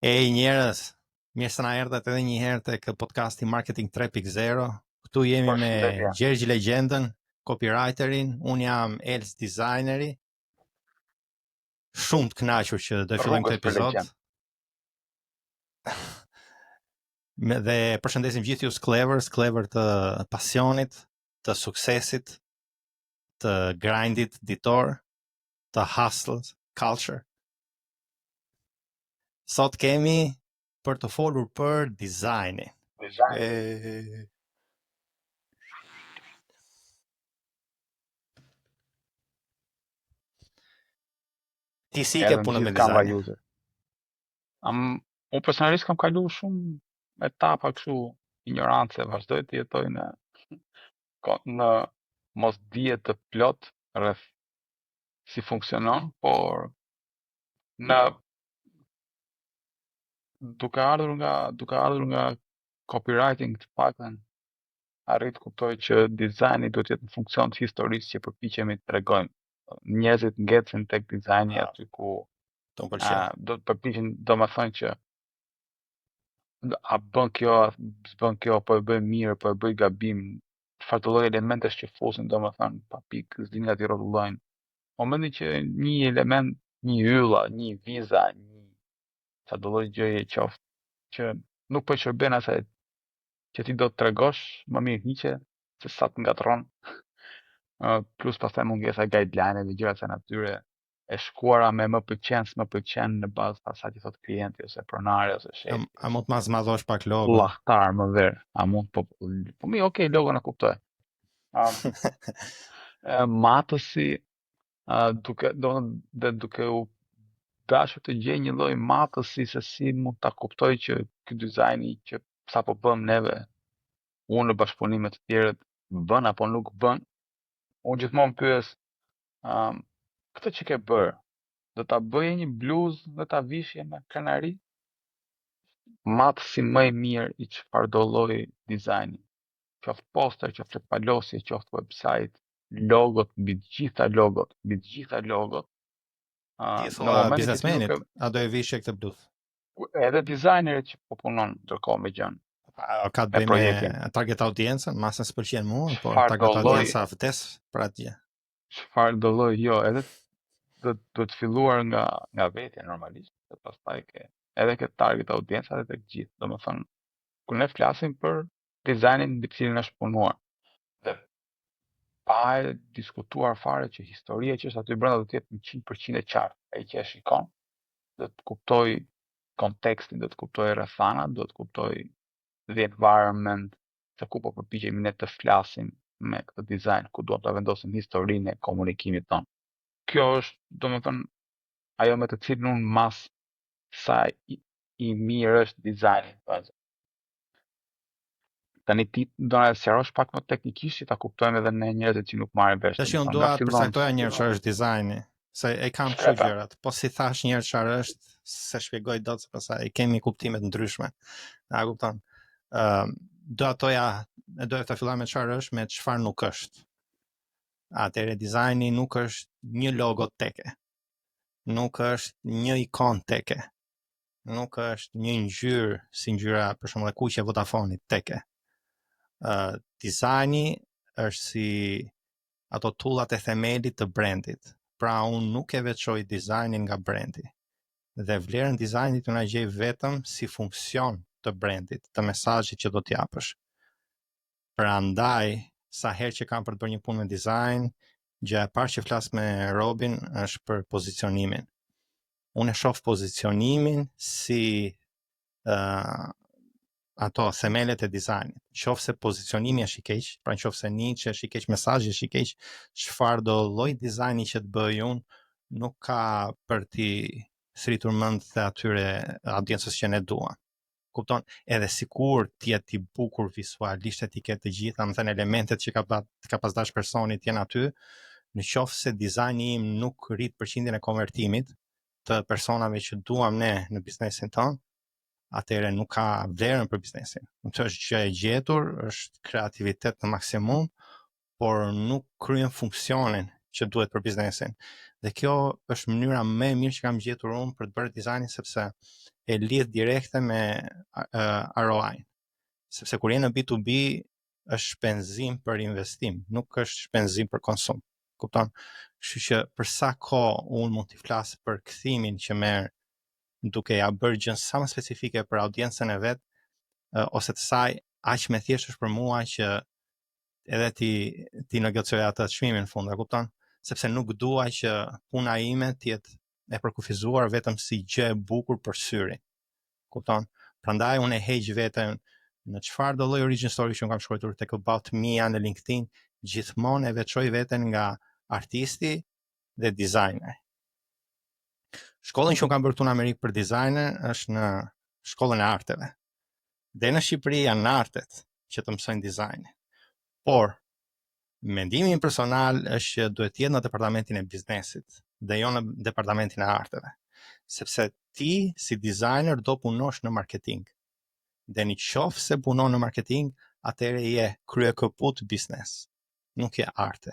Njerëz, mirë se na erdhët edhe një herë tek podcasti Marketing 3.0. Këtu jemi me Gjergj Legjendën, copywriterin, unë jam Els designeri. Shumë të kënaqur që do fillojmë këtë episod. Dhe përshëndesim gjithë ju Clever të pasionit, të suksesit, të grindit ditor, të hustle culture. Sot kemi për të folur për dizajnin. Ti si ke punën me dizajnin? Unë personalisht kam kalu shumë etapa kështu ignorance, vazhdoj të jetoj në mos dije të plot rreth si funksionon, por duke ardhur nga copywriting të paktën arrit kuptoj që dizajni duhet të jetë në funksion të historisë që përpiqemi të tregojmë. Njerëzit ngjecen tek dizajni aty ku do të përpiqen, domethënë që a bën kjo, s'bën kjo, po e bëj mirë, po e bëj gabim, çfarë lloj elementesh që fusin, domethënë pa pikë, linjat i rrotullojnë. Momentin që një element, një ylla, një viza, sa do lloj gjëje qoftë që nuk po shërben asaj që ti do të tregosh, më mirë hiqe se sa të ngatron. Plus pastaj mungesa e guideline-eve, gjëra të natyre e shkuara me më pëlqen, s'më pëlqen në bazë të asaj që thot klienti ose pronari ose shefi. A mund të zmadhosh pak logo? Llahtar më ver. A mund po mirë, okay, logon e kuptoj. Matësi duke u dashur të gjej një lloj matësi se si mund ta kuptoj që ky dizajni që sapo bëm neve, unë në bashkëpunime të tjerët bën apo nuk bën. Unë gjithmonë pyes, këtë që ke bërë, do ta bëje një bluzë dhe ta vishje me krenari? Matësi më i mirë i çfarë do lloj dizajni, qoftë poster, qoftë palosje, qoftë website, logot, mbi të gjitha logot. Ti thua biznesmenit, a do e vishje këtë bluzë? Edhe dizajnerit që po punon ndërkohë me gjën. Ka të bëjë me target audiencën, masën s'pëlqen mua, por target audienca vdes për atë gjë. Çfarë do lloj, jo, edhe do të filluar nga vetja normalisht, dhe pastaj ke target audienca dhe tek gjithë. Domethënë, kur ne flasim për dizajnin mbi të cilin është punuar, dhe pa e diskutuar fare që historia që është aty brenda do të jetë 100% e qartë. Ai që e shikon do të kuptoj kontekstin, do të kuptoj rrethanat, do të kuptoj the environment, se ku po përpiqemi ne të flasim me këtë dizajn, ku duam ta vendosim historinë e komunikimit tonë. Kjo është, domethënë, ajo me të cilën unë mas sa i mirë është dizajni. Tani ti do na sqarosh pak më teknikisht që ta kuptojmë edhe ne njerëzit që nuk marrin vesh. Tash unë dua të përcaktoja një herë çfarë është dizajni, se e kam kështu gjërat. Po si thash një herë çfarë është, se shpjegoj dot se pastaj kemi kuptime të ndryshme. A kupton? Do të filloj me çfarë është, me çfarë nuk është. Atëherë dizajni nuk është një logo teke. Nuk është një ikon teke. Nuk është një ngjyrë si ngjyra për shembull e kuqe Vodafonit teke. Dizajni është si ato tullat e themelit të brandit. Pra unë nuk e veçoj dizajnin nga brandi. Dhe vlerën dizajnit unë e gjej vetëm si funksion të brandit, të mesazhit që do t'japësh. Prandaj, sa herë që kam për të bërë një punë me dizajn, gjëja e parë që flas me Robin është për pozicionimin. Unë e shoh pozicionimin si ato themelet e dizajnit. Nëse pozicionimi është i keq, pra nëse niche është i keq, mesazhi është i keq, çfarë do lloj dizajni që të bëj unë nuk ka për ti thritur mend të atyre audiencës që ne duam. Kupton? Edhe sikur ti jetë i bukur vizualisht, ti ke të gjitha, më thënë elementet që ka pas dash personi të jenë aty, në qoftë se dizajni im nuk rrit përqindjen e konvertimit të personave që duam ne në biznesin tonë, atëherë nuk ka vlerën për biznesin. Kjo është gjë e gjetur, është kreativitet në maksimum, por nuk kryen funksionin që duhet për biznesin. Dhe kjo është mënyra më e mirë që kam gjetur unë për të bërë dizajnin, sepse e lidh direkte me ROI. Sepse kur je në B2B është shpenzim për investim, nuk është shpenzim për konsum. Kupton? Kështu që për sa kohë unë mund t'i flas për kthimin që merr duke ja bërë gjën sa më specifike për audiencën e vet, ose të saj, aq më thjesht është për mua që edhe ti negocioj atë çmimin në fund, e kupton? Sepse nuk dua që puna ime të jetë e përkufizuar vetëm si gjë e bukur për syrin. Kupton? Prandaj unë e heq veten në çfarë do lloj origin story që unë kam shkruar tek About Mia në LinkedIn, gjithmonë e veçoj veten nga artisti dhe designer. Shkollën që unë kam bërë këtu në Amerikë për designer është në shkollën e arteve. Dhe në Shqipëri janë artet që të mësojnë dizajnin. Por mendimi im personal është që duhet të jetë në departamentin e biznesit dhe jo në departamentin e arteve. Sepse ti si designer do punosh në marketing. Dhe në qoftë se punon në marketing, atëherë je kryekëput biznes, nuk je arte.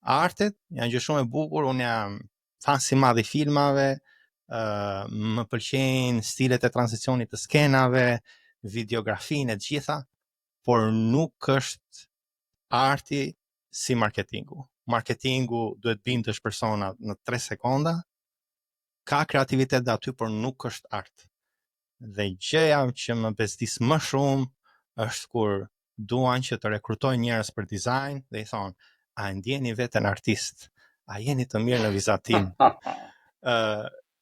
Artet janë gjë shumë e bukur, unë jam fan si madh i filmave, më pëlqejnë stilet e tranzicionit të skenave, videografinë e gjitha, por nuk është arti si marketingu. Marketingu duhet bindësh persona në 3 sekonda, ka kreativitet dhe aty, por nuk është art. Dhe gjëja që më bezdis më shumë është kur duan që të rekrutojnë njerëz për dizajn dhe i thonë, a ndjeni veten artist? A jeni të mirë në vizatim?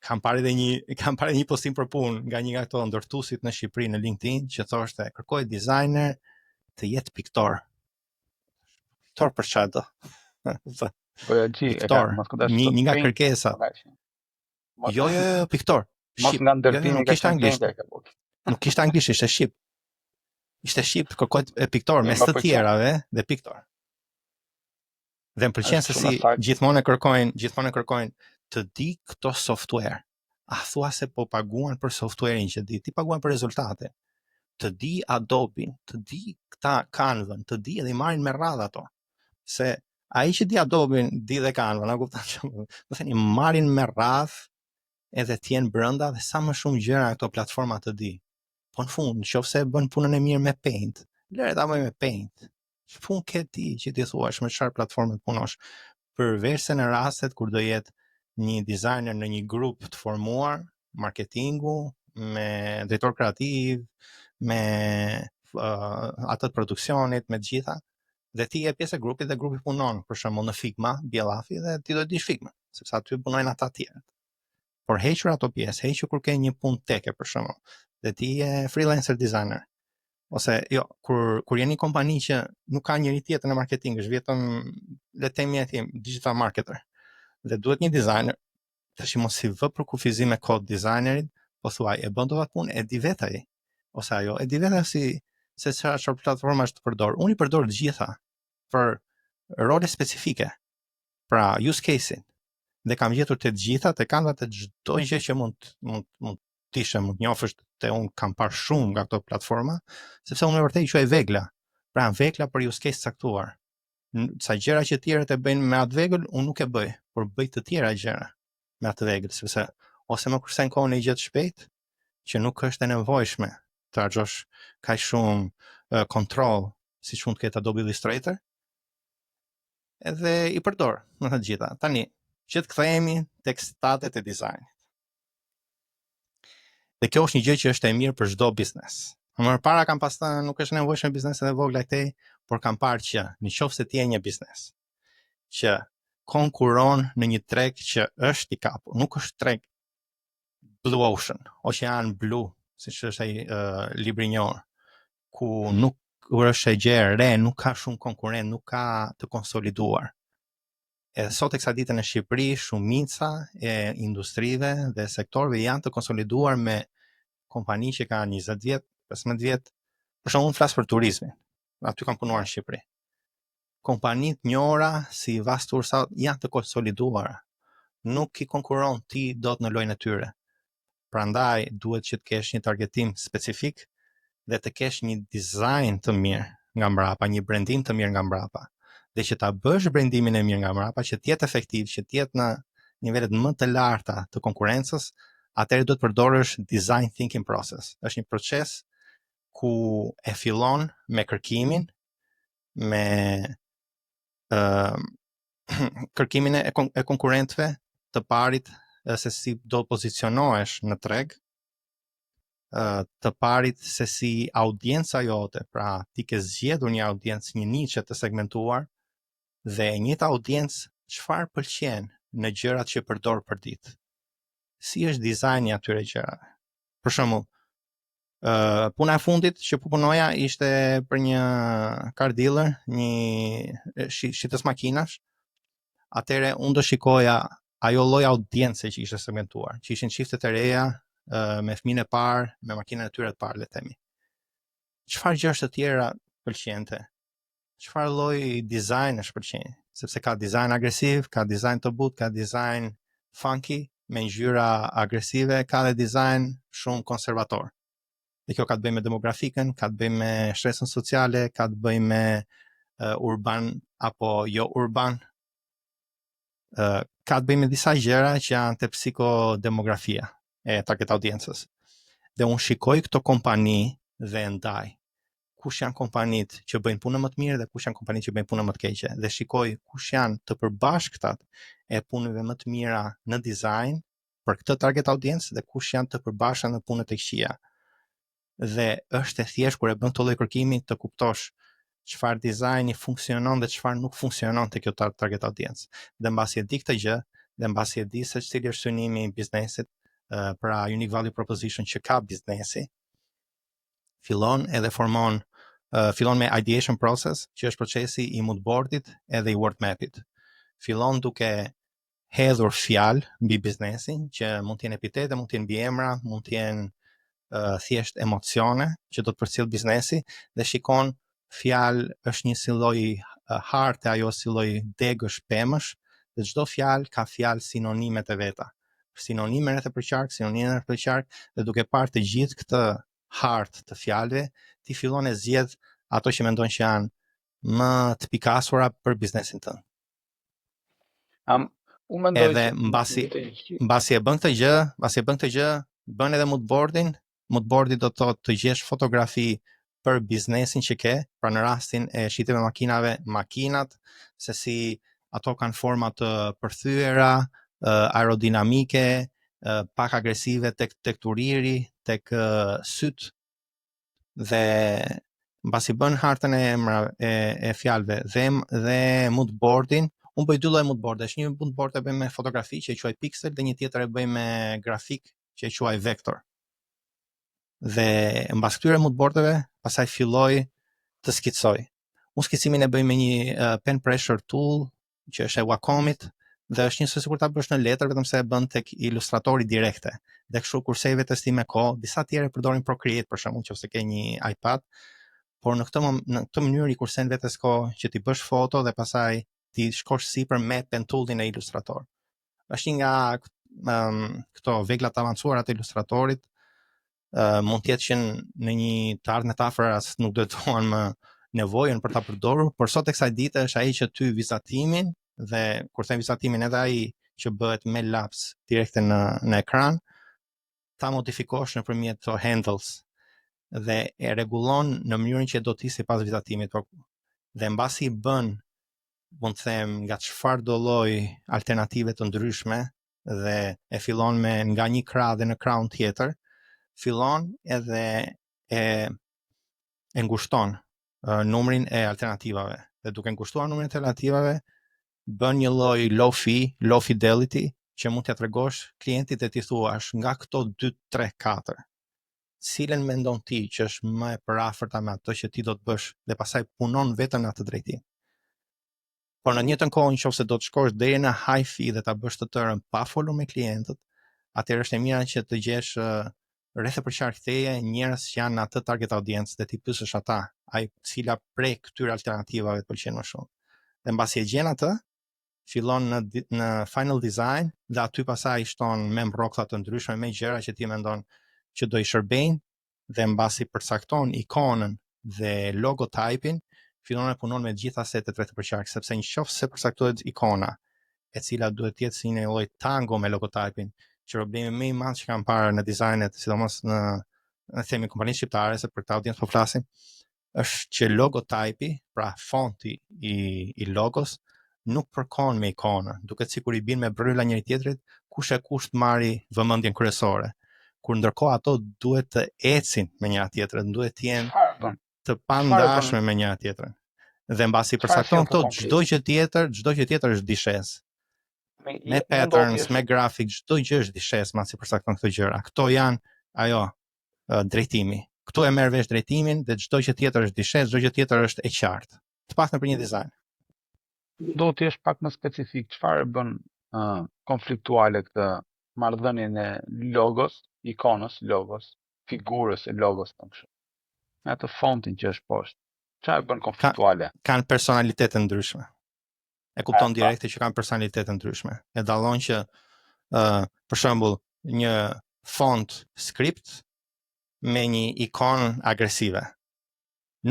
Kam parë një postim për punë nga një nga këto ndërtuesit në Shqipëri në LinkedIn që thoshte, kërkoj designer të jetë piktor. Piktor për çfarë do? Po ja gji, një nga kërkesat. Jo, piktor. Mos nga ndërtimi nuk ishte anglisht. Nuk ishte anglisht, ishte shqip. Ishte shqip, kërkoj piktor mes të tjerave dhe piktor. Dhe më pëlqen se si gjithmonë e kërkojnë të di këto software. A thua se po paguan për software-in që di, ti paguan për rezultate. Të di Adobe, të di këta Canva, të di edhe i marrin me radhë ato. Se ai që di Adobe, di dhe Canva, na kupton që do thënë marrin me radhë edhe t'jen brenda dhe sa më shumë gjëra këto platforma të di. Po në fund, nëse bën punën e mirë me Paint, lëre ta bëj me Paint. Ç'punë ke ti që ti thuash me çfarë platforme punosh? Përveç se në rastet kur do jetë një designer në një grup të formuar, marketingu, me drejtor kreativ, me atë të produksionit, me të gjitha, dhe ti je pjesë e grupit dhe grupi punon, për shembull në Figma, Bjellafi, dhe ti do të dish Figma, sepse aty punojnë ata të tjerë. Por hequr ato pjesë, hequr kur ke një punë teke për shembull, dhe ti je freelancer designer. Ose jo, kur je një kompani që nuk ka njëri tjetër në marketing, është vetëm le të themi digital marketer. Dhe duhet një designer, tash mos i vë për kufizim me kod designerit, po thuaj e bën dot punë, e di vetë ai. Ose ajo e di vetë se çfarë platforma është të përdor. Unë i përdor të gjitha për role specifike. Pra use case-in. Dhe kam gjetur të gjitha, të kanë të çdo gjë që mund tishe, mund njofësh te unë kam parë shumë nga këto platforma, sepse unë vërtet i quaj vegla. Pra vegla për use case caktuar. Sa gjëra që tjerët e bëjnë me atë vegël, unë nuk e bëj, por bëj të tjera gjëra me atë vegël, sepse ose më kursen kohën e gjë të shpejt, që nuk është e nevojshme të harxosh kaq shumë kontroll siç mund të ketë Adobe Illustrator, edhe i përdor në të gjitha. Tani, që të kthehemi tek statet e dizajnit. Dhe kjo është një gjë që është e mirë për çdo biznes. Më parë kam pasur nuk është nevojshme bizneset e vogla këtej, por kam parë që nëse ti je një biznes që konkuron në një treg që është i kapur, nuk është treg Blue Ocean, Ocean Blue, siç është ai libri i njohur, ku nuk është e gjë e re, nuk ka shumë konkurrent, nuk ka të konsoliduar. Edhe sot eksa ditë në Shqipëri, shumica e industrive dhe sektorëve janë të konsoliduar me kompani që kanë 20 vjet, 15 vjet. Për shembull, unë flas për turizmin. Aty kam punuar në Shqipëri. Kompanitë të njohura si Vastursa janë të konsoliduara. Nuk i konkuron ti dot në lojën e tyre. Prandaj duhet që të kesh një targetim specifik dhe të kesh një dizajn të mirë nga mbrapa, një brandim të mirë nga mbrapa. Dhe që ta bësh brandimin e mirë nga mbrapa, që të jetë efektiv, që të jetë nivelet më të larta të konkurrencës, atëherë do të përdorësh design thinking process. Është një proces ku e fillon me kërkimin, me kërkimin e konkurrentëve, të parit se si do të pozicionohesh në treg, të parit se si audienca jote, pra ti ke zgjedhur një audiencë, një niche të segmentuar, dhe njëta audiencë çfarë pëlqen në gjërat që përdor për ditë. Si është dizajni atyre gjërave? Për shembull, puna e fundit që punoja ishte për një car dealer, një shitës makinash. Atëre unë do shikoja ajo lloj audiencë që ishte segmentuar, që ishin çiftet e reja, me fëmijën e parë, me makinën e tyre të parë, le të themi. Çfarë gjëra të tjera pëlqente? Çfarë lloj dizajn është pëlqen? Sepse ka dizajn agresiv, ka dizajn të butë, ka dizajn funky me ngjyra agresive, ka dhe dizajn shumë konservator. Dhe kjo ka të bëjë me demografikën, ka të bëjë me shtresën sociale, ka të bëjë me urban apo jo urban, ka të bëjë me disa gjëra që janë te psikodemografia e target audiencës. Dhe unë shikoj këto kompani dhe ndaj kush janë kompanitë që bëjnë punën më të mirë dhe kush janë kompanitë që bëjnë punën më të keqe, dhe shikoj kush janë të përbashkëtat e punëve më të mira në dizajn për këtë target audiencë dhe kush janë të përbashkëta në punët e këqija. Dhe është e thjeshtë kur e bën këtë lloj kërkimi të kuptosh çfarë dizajni funksionon dhe çfarë nuk funksionon te kjo target audiencë. Dhe mbasi e di këtë gjë, dhe mbasi e di se cili është synimi i biznesit, pra unique value proposition që ka biznesi, fillon me ideation process, që është procesi i mood boardit edhe i word mapit. Fillon duke hedhur fjalë mbi biznesin, që mund të jenë epitete, mund të jenë mbiemra, mund të jenë thjesht emocione që do të përcjell biznesi, dhe shikon fjalë është një si lloj harte, ajo si lloj degësh, pemësh, dhe çdo fjalë ka fjalë sinonimet e veta. Sinonimet e përqark, sinonimet e përqark, dhe duke parë të gjithë këtë hartë të fjalëve, ti fillon e zgjedh ato që mendon që janë më të pikasura për biznesin tënd. Unë mendoj edhe mbasi e bën këtë gjë, bën edhe mood boardin. Mood boardi do të thotë të gjesh fotografi për biznesin që ke, pra në rastin e shitjeve makinave, makinat, se si ato kanë forma të përthyera, aerodinamike, pak agresive tek turiri, tek syt, dhe mbasi bën hartën e fjalëve dhe mood boardin. Unë bëj dy lloj mood boardesh. Një mood board e bëj me fotografi që e quaj pixel, dhe një tjetër e bëj me grafik që e quaj vektor. Dhe mbas këtyre mood boardeve, pastaj filloj të skicoj. Unë skicimin e bëj me një pen pressure tool që është e Wacomit, dhe është njësoj sikur ta bësh në letër, vetëm se e bën tek ilustratori direkte. Dhe kështu kur save të sti me kohë, disa tjerë përdorin Procreate për shembull, nëse ke një iPad, por në këtë mënyrë i kursen vetes kohë që ti bësh foto dhe pastaj ti shkosh sipër me pen toolin e ilustrator. Është një nga këto veglat avancuara të ilustratorit, mund të jetë që në një të ardhmen të afërt nuk do të duan më nevojën për ta përdorur, por sot e kësaj dite është ai që ty vizatimin, dhe kur them vizatimin edhe ai që bëhet me laps direkte në ekran, ta modifikosh nëpërmjet këto handles dhe e rregullon në mënyrën që do të isë pas vizatimit, dhe mbasi bën, mund të them, nga çfarë do lloj alternative të ndryshme, dhe e fillon me nga një krah dhe në krahun tjetër, fillon edhe e ngushton numrin e alternativave, dhe duke ngushtuar numrin e alternativave, bën një lloj low fidelity që mund t'ia tregosh klientit dhe ti thuash nga këto 2, 3, 4, cilën mendon ti që është më e përafërta me ato që ti do të bësh, dhe pastaj punon vetëm në atë drejtim. Por në të njëjtën kohë, nëse do të shkosh deri në hi-fi dhe ta bësh të tërën pa folur me klientët, atëherë është e mira që të gjesh rreth e përqark teje njerëz që janë në atë target audiencë, dhe ti pyesësh ata, ai cila prej këtyre alternativave të pëlqen më shumë. Dhe mbasi e gjen atë, fillon në final design, dhe aty pastaj shton me mbroklla të ndryshme, me gjëra që ti mendon që do i shërbejnë, dhe mbasi përcakton ikonën dhe logotypin, fillon e punon me gjitha setet rreth e përqark, sepse nëse përcaktohet ikona e cila duhet të jetë si një lloj tango me logotypin, që problemi më i madh që kam parë në dizajnet, sidomos në themi kompani shqiptare, se për këtë audiencë po flasim, është që logotypi, pra fonti i logos, nuk përkon me ikona, duket sikur i bin me brylla njëri tjetrit, kush e kush të marri vëmendjen kryesore. Kur ndërkohë ato duhet të ecin me njëra tjetrën, duhet të jenë Çfarë bën? të pandashme me njëra tjetrën. Dhe mbasi përcakton këto, çdo gjë tjetër është dishes. Me patterns, me grafik, çdo gjë është dishes mbasi përcakton këto gjëra. Këto janë ajo drejtimi. Këtu e merr vesh drejtimin dhe çdo gjë tjetër është dishes, çdo gjë tjetër është e qartë. Të paktën për një dizajn. Do të jesh pak më specifik, çfarë bën konfliktuale këtë marrëdhënien e logos, ikonës logos, figurës e logos të kështu. Me atë fontin që është poshtë. Çfarë bën konfliktuale? Kanë personalitete ndryshme. E kupton direkte që kanë personalitete ndryshme. E dallon që për shembull një font script me një ikonë agresive.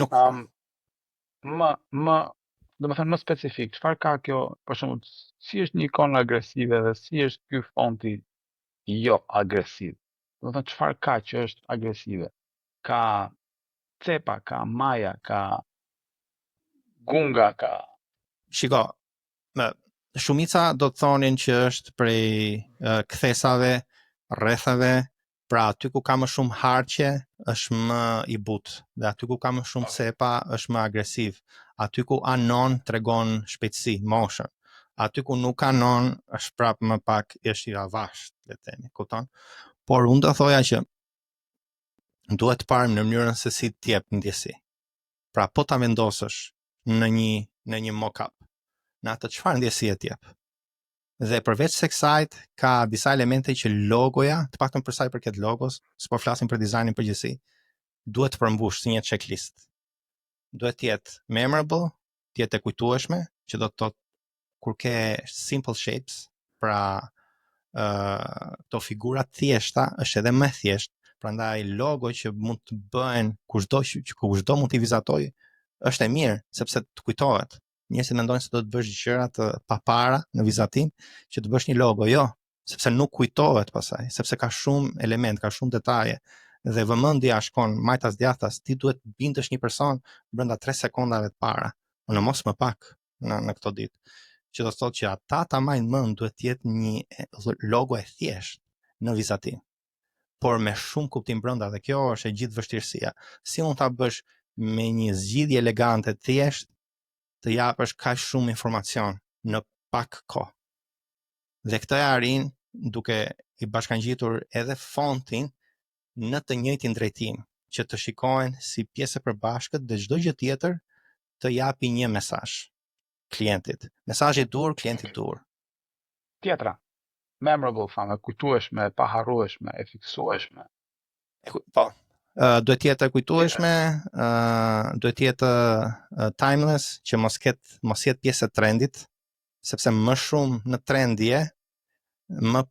Nuk do të thënë më specifik, çfarë ka kjo, për shembull, si është një ikonë agresive dhe si është ky fonti jo agresiv. Do të thënë çfarë ka që është agresive? Ka cepa, ka maja, ka gunga, ka Shiko, shumica do të thonin që është prej kthesave, rrethave, pra aty ku ka më shumë harqe është më i butë, dhe aty ku ka më shumë cepa është më agresiv. Aty ku anon tregon shpejtësi, motion. Aty ku nuk anon është prapë më pak është i avasht, le të themi, kupton? Por unë do thoja që duhet të parë në mënyrën se si të jep ndjesi. Pra po ta vendosësh në një mock-up, në atë çfarë ndjesie të jep. Dhe përveç se kësajt, ka disa elemente që logoja, të paktën për sa i përket logos, s'po flasim për dizajnin përgjithësi, duhet të përmbush si një checklist. Duhet të jetë memorable, të jetë e kujtueshme, që do të thotë kur ke simple shapes, pra to figura thjeshta, është edhe më thjesht, prandaj logo që mund të bëhen kushdo mund t'i vizatoj, është e mirë sepse të kujtohet. Njerëzit mendojnë se do të bësh gjëra të papara në vizatim që të bësh një logo, jo, sepse nuk kujtohet pasaj, sepse ka shumë element, ka shumë detaje dhe vëmendja shkon majtas djathtas, ti duhet bindesh një person brenda 3 sekondave të para, në mos më pak në këto ditë. Që do të thotë që ata ta marrin mend duhet të jetë një logo e thjeshtë në vizatim, por me shumë kuptim brenda, dhe kjo është e gjithë vështirësia. Si mund ta bësh me një zgjidhje elegante të thjeshtë të japësh kaq shumë informacion në pak kohë. Dhe këtë e arrin duke i bashkangjitur edhe fontin në të njëjtin drejtim, që të shikohen si pjesë e përbashkët dhe çdo gjë tjetër të japi një mesazh klientit. Mesazhi dur, klienti dur. Tjetra, memorable, famë, kujtueshme, e paharrueshme, e fiksueshme. Po, duhet të jetë e kujtueshme, duhet të jetë timeless, që mos jetë pjesë e trendit, sepse më shumë në trendje, më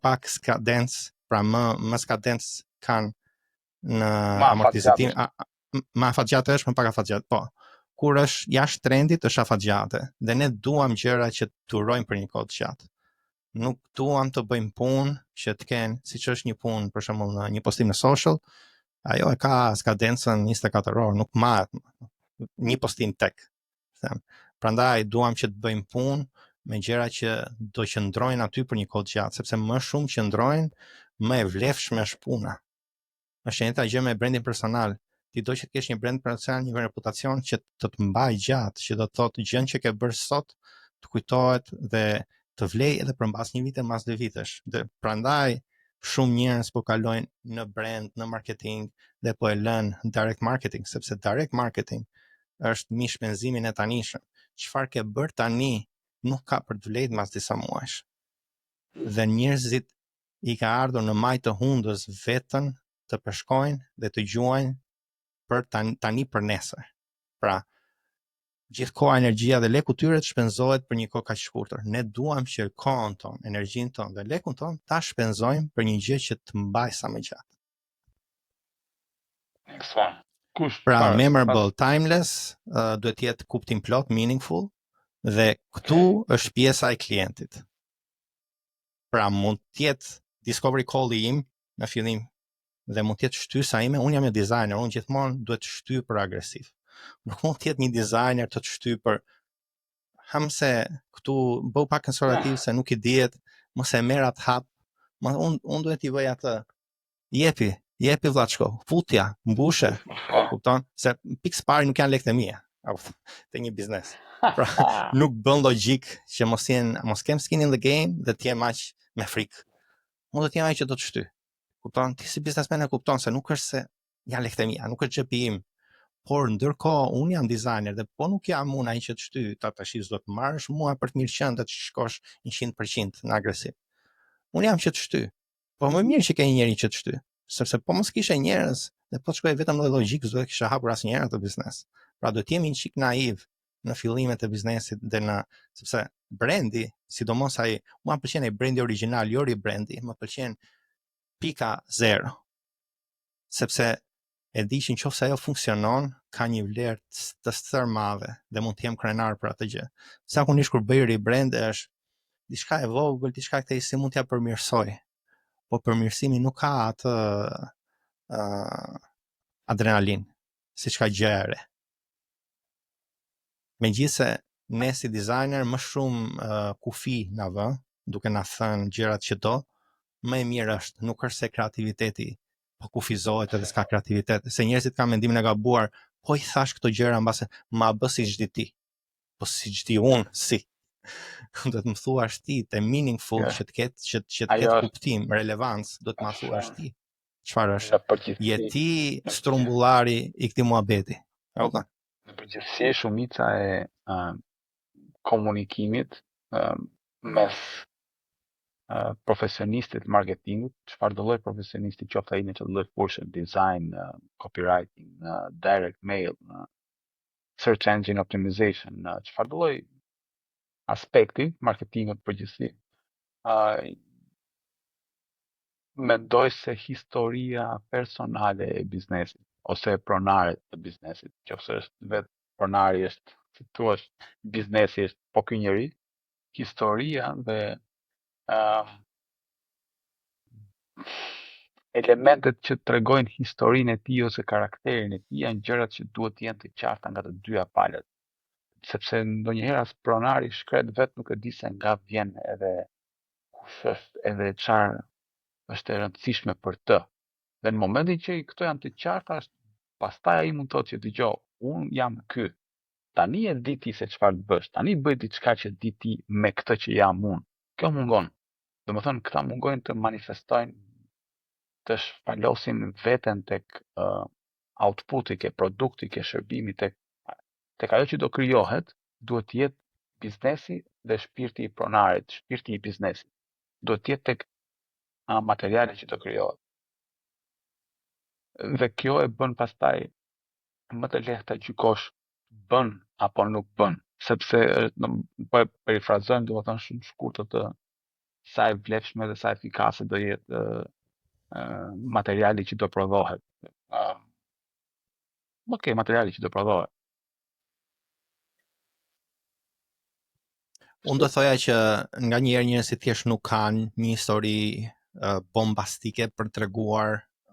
pak skadencë, pra më skadencë kanë në amortizatim, më afatgjate është, më pak afatgjate, po. Kur është jashtë trendit është afatgjate, dhe ne duam gjëra që durojnë për një kohë të gjatë. Nuk duam të bëjmë punë që të kenë, siç është një punë, për shembull në një postim në social, ajo e ka skadencën 24 orë, nuk marr një postim tek. Prandaj duam që të bëjmë punë me gjëra që do qëndrojnë aty për një kohë të gjatë, sepse më shumë qëndrojnë, më e vlefshme është puna. Është njëjta gjë me brandin personal. Ti do që të kesh një brand personal, një reputacion që të mbajë gjatë, që do të thotë gjën që ke bërë sot të kujtohet dhe të vlej edhe për mbas një vit e mbas 2 vitesh. Dhe prandaj shumë njerëz po kalojnë në brand, në marketing dhe po e lënë direct marketing, sepse direct marketing është mi shpenzimin e tanishëm. Çfarë ke bërë tani nuk ka për të vlejt mbas disa muajsh. Dhe njerëzit i ka ardhur në maj të hundës vetën të përshkojnë dhe të gjuajnë për tani për nesër. Pra, gjithkoha energjia dhe leku tyre të shpenzohet për një kohë kaq shkurtër. Ne duam që kohën tonë, energjinë tonë dhe lekun tonë ta shpenzojmë për një gjë që të mbajë sa më gjatë. Pra, memorable, timeless, duhet të jetë kuptim plot, meaningful, Dhe këtu është pjesa e klientit. Pra mund tjetë discovery call-i im në fillim dhe mund tjetë shtysa ime, unë jam një designer, unë gjithmonë duhet të shty për agresiv. Nuk mund tjetë një designer të shty për hamse këtu bëu pak konservativ se nuk I dihet, mos e merr atë hap, unë duhet I bëj atë, jepi vllaçko, futja, mbushe, kupton? Se pikë pari nuk janë lekët e mia, te një biznes. Pra, nuk bën logjik që mos kem skin in the game dhe të jem aq me frikë. Mund të jem ai që do të shty. Kupton? Ti si biznesmen e kupton se nuk është se janë lekët e mia, nuk është xhepi im. Por ndërkohë unë jam designer dhe po nuk jam unë ai që të shty, tash do të marrësh mua për të mirë qenë të shkosh 100% në agresiv. Unë jam që të shty. Po më mirë që ke një njeri që të shty, sepse po mos kishe njerëz dhe po të shkoj vetëm në logjik, s'do të kisha hapur asnjëherë atë biznes. Pra do të jemi një çik naiv në fillimet e biznesit dhe sepse brendi, sidomos ai, mua më pëlqen ai brendi origjinal, jo rebrandi, më pëlqen pika 0. Sepse e di që nëse ajo funksionon, ka një vlerë të stërmave dhe mund të jem krenar për atë gjë. Zakonisht kur bëj rebrand është diçka e vogël, diçka këtej si mund t'ja përmirësoj. Po përmirësimi nuk ka atë adrenalin, siç ka gjë e re. Megjithse ne si designer më shumë kufi na vë, duke na thënë gjërat që do, më e mirë është, nuk është se kreativiteti po kufizohet edhe s'ka kreativitet, se njerëzit kanë mendimin e gabuar, po I thash këto gjëra mbase ma bë siç di ti. Po siç di unë, si. Do të më thuash ti, te meaningful që të ketë kuptim, relevancë, do të më thuash ti. Çfarë është? Je ti strumbullari I këtij muhabeti. Në përgjithësi shumica e komunikimit mes profesionistit marketingut, çfarë do lloj profesionisti qoftë ai në çdo lloj fushë, design, copywriting, direct mail, search engine optimization, çfarë do lloj aspekti marketingut përgjithësi. Mendoj se historia personale e biznesit ose pronarit të biznesit, qoftë është vetë pronari është, si thua, biznesi është po ky njeri, historia dhe elementet që tregojnë historinë e tij ose karakterin e tij janë gjërat që duhet të jenë të qarta nga të dyja palët. Sepse ndonjëherë as pronari shkret vetë nuk e di se nga vjen edhe kush është edhe çfarë është e rëndësishme për të. Dhe në momentin që këto janë të qarta, pastaj ai mund të thotë që dëgjoj, unë jam ky. Tani e di ti se çfarë të bësh. Tani bëj diçka që di ti me këtë që jam unë. Kjo mungon. Domethënë këta mungojnë të manifestojnë, të shpalosin veten tek outputi, ke produkti, ke shërbimi, tek ajo që do krijohet, duhet të jetë biznesi dhe shpirti I pronarit, shpirti I biznesit. Duhet të jetë tek materiali që do krijohet. Dhe kjo e bën pastaj më të lehtë ta gjykosh bën apo nuk bën, sepse po e perifrazojmë domethënë shumë shkurtër të sa e vlefshme dhe sa efikase do jetë materiali që do prodhohet. Materiali që do prodhohet. Unë do thoja që nga njerë njerëzit thjesht nuk kanë një histori bombastike për të treguar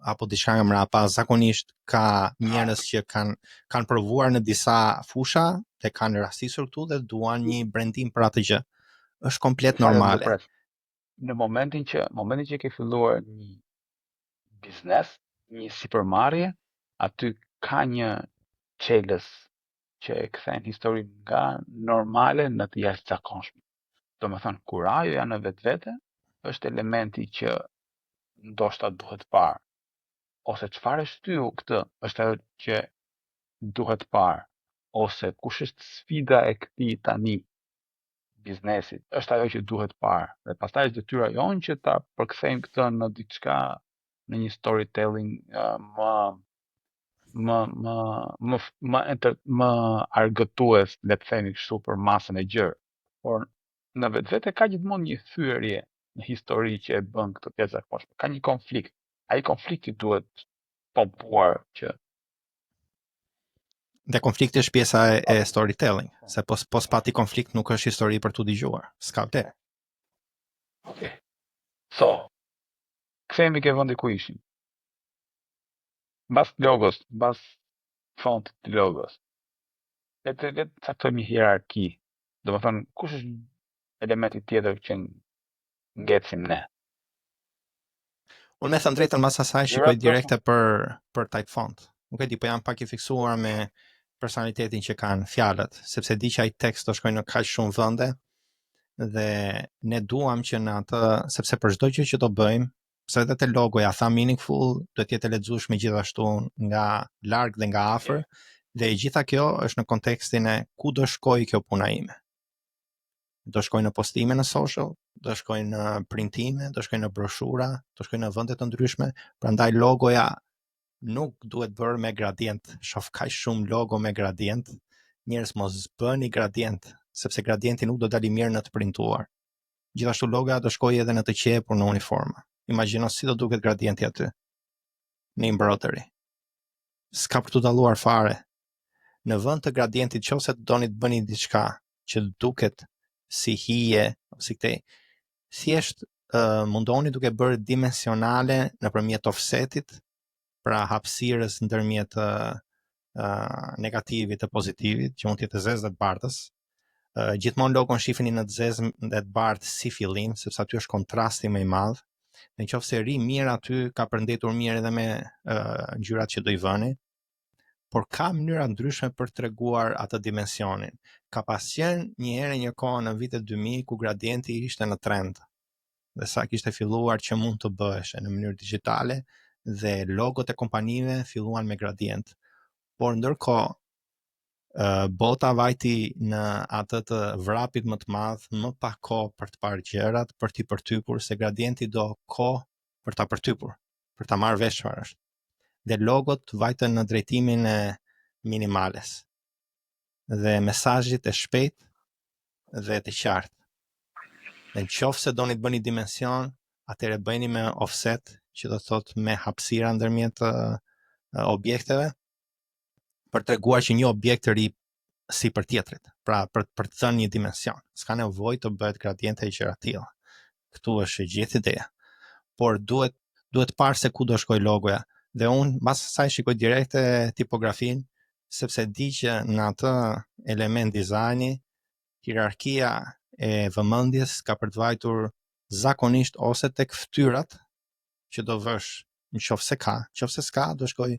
apo diçka nga mrapa. Zakonisht ka njerëz që kanë provuar në disa fusha dhe kanë rastisur këtu dhe duan një brandim për atë gjë. Është komplet normale. Në momentin që ke filluar një biznes, një sipërmarrje, aty ka një çelës që e kthen historinë nga normale në të jashtëzakonshme. Domethënë kur ajo janë në vetvete, është elementi që ndoshta duhet parë. Ose çfarë shtyu këtë, është ajo që duhet parë. Ose kush është sfida e këtij tani biznesit, është ajo që duhet parë. Dhe pastaj është detyra jonë që ta përkthejmë këtë në diçka, në një storytelling më argëtues, le të themi kështu, për masën e gjerë. Por në vetvete ka gjithmonë një thyerje në histori që e bën këtë të jashtëzakonshme. Ka një konflikt. Ai konflikti duhet pompuar që Dhe konflikti është pjesa e storytelling, se pos pati konflikt nuk është histori për tu dëgjuar. S'ka vlerë. Okay. So, kthehemi ke vendi ku ishim. Mbas logos, mbas fontit të logos. Le të caktojmë një hierarki. Do të thonë, kush është elementi tjetër që ngecim ne? Unë me thënë drejtën mas asaj shikoj direkte për type font. Nuk e di, po jam pak i fiksuar me personalitetin që kanë fjalët, sepse di që ai tekst do shkojnë në kaq shumë vende dhe ne duam që në atë, sepse për çdo gjë që do bëjmë, pse edhe te logoja tha meaningful, do të jetë e lexueshme gjithashtu nga larg dhe nga afër, dhe e gjitha kjo është në kontekstin e ku do shkojë kjo puna ime. Do shkojnë në postime në social, do shkojnë në printime, do shkojnë në broshura, do shkojnë në vende të ndryshme, prandaj logoja nuk duhet bërë me gradient. Shoh kaq shumë logo me gradient, njerëz mos bëni gradient, sepse gradienti nuk do dali mirë në të printuar. Gjithashtu logoja do shkojë edhe në të qepur në uniforma. Imagjino si do duket gradienti aty në embroidery. S'ka për të dalluar fare. Në vend të gradientit, nëse doni të bëni diçka që duket si hije, si këtej, thjesht mundoni duke bërë dimensionale nëpërmjet offsetit, pra hapësirës ndërmjet negativit e pozitivit, që mund të jetë zezë dhe të bardhës. Gjithmonë logon shifeni në të zezë dhe të bardhë si fillim, sepse aty është kontrasti më i madh. Nëse ri mirë aty, ka përndetur mirë edhe me ngjyrat që do i vëni, por ka mënyra ndryshme për treguar atë dimensionin. Ka pasur një herë një kohë në vitet 2000 ku gradienti ishte në trend. Dhe sa kishte filluar që mund të bëheshe në mënyrë digjitale dhe logot e kompanive filluan me gradient. Por ndërkohë bota vajti në atë të vrapit më të madh, më pa kohë për të parë gjërat, për t'i përtypur, se gradienti do kohë për ta përtypur, për ta marrë vesh çfarë është. Dhe logot vajtën në drejtimin e minimales dhe mesazhit e shpejt dhe të qartë. Dhe nëse doni të bëni dimension, atëherë bëjeni me offset, që do të thotë me hapësira ndërmjet objekteve, për treguar që një objekt të ri si për tjetrit, pra për të thënë një dimension. S'ka nevojë të bëhet gradiente e gjëra të tilla. Ktu është gjithë ideja. Por duhet parë se ku do shkoj logoja. Dhe unë mbas asaj shikoj direkte tipografin, sepse di që në atë element dizajni, hierarkia e vëmendjes ka për të vajtur zakonisht ose tek fytyrat, që do vësh nëse ka, nëse s'ka, do shkoj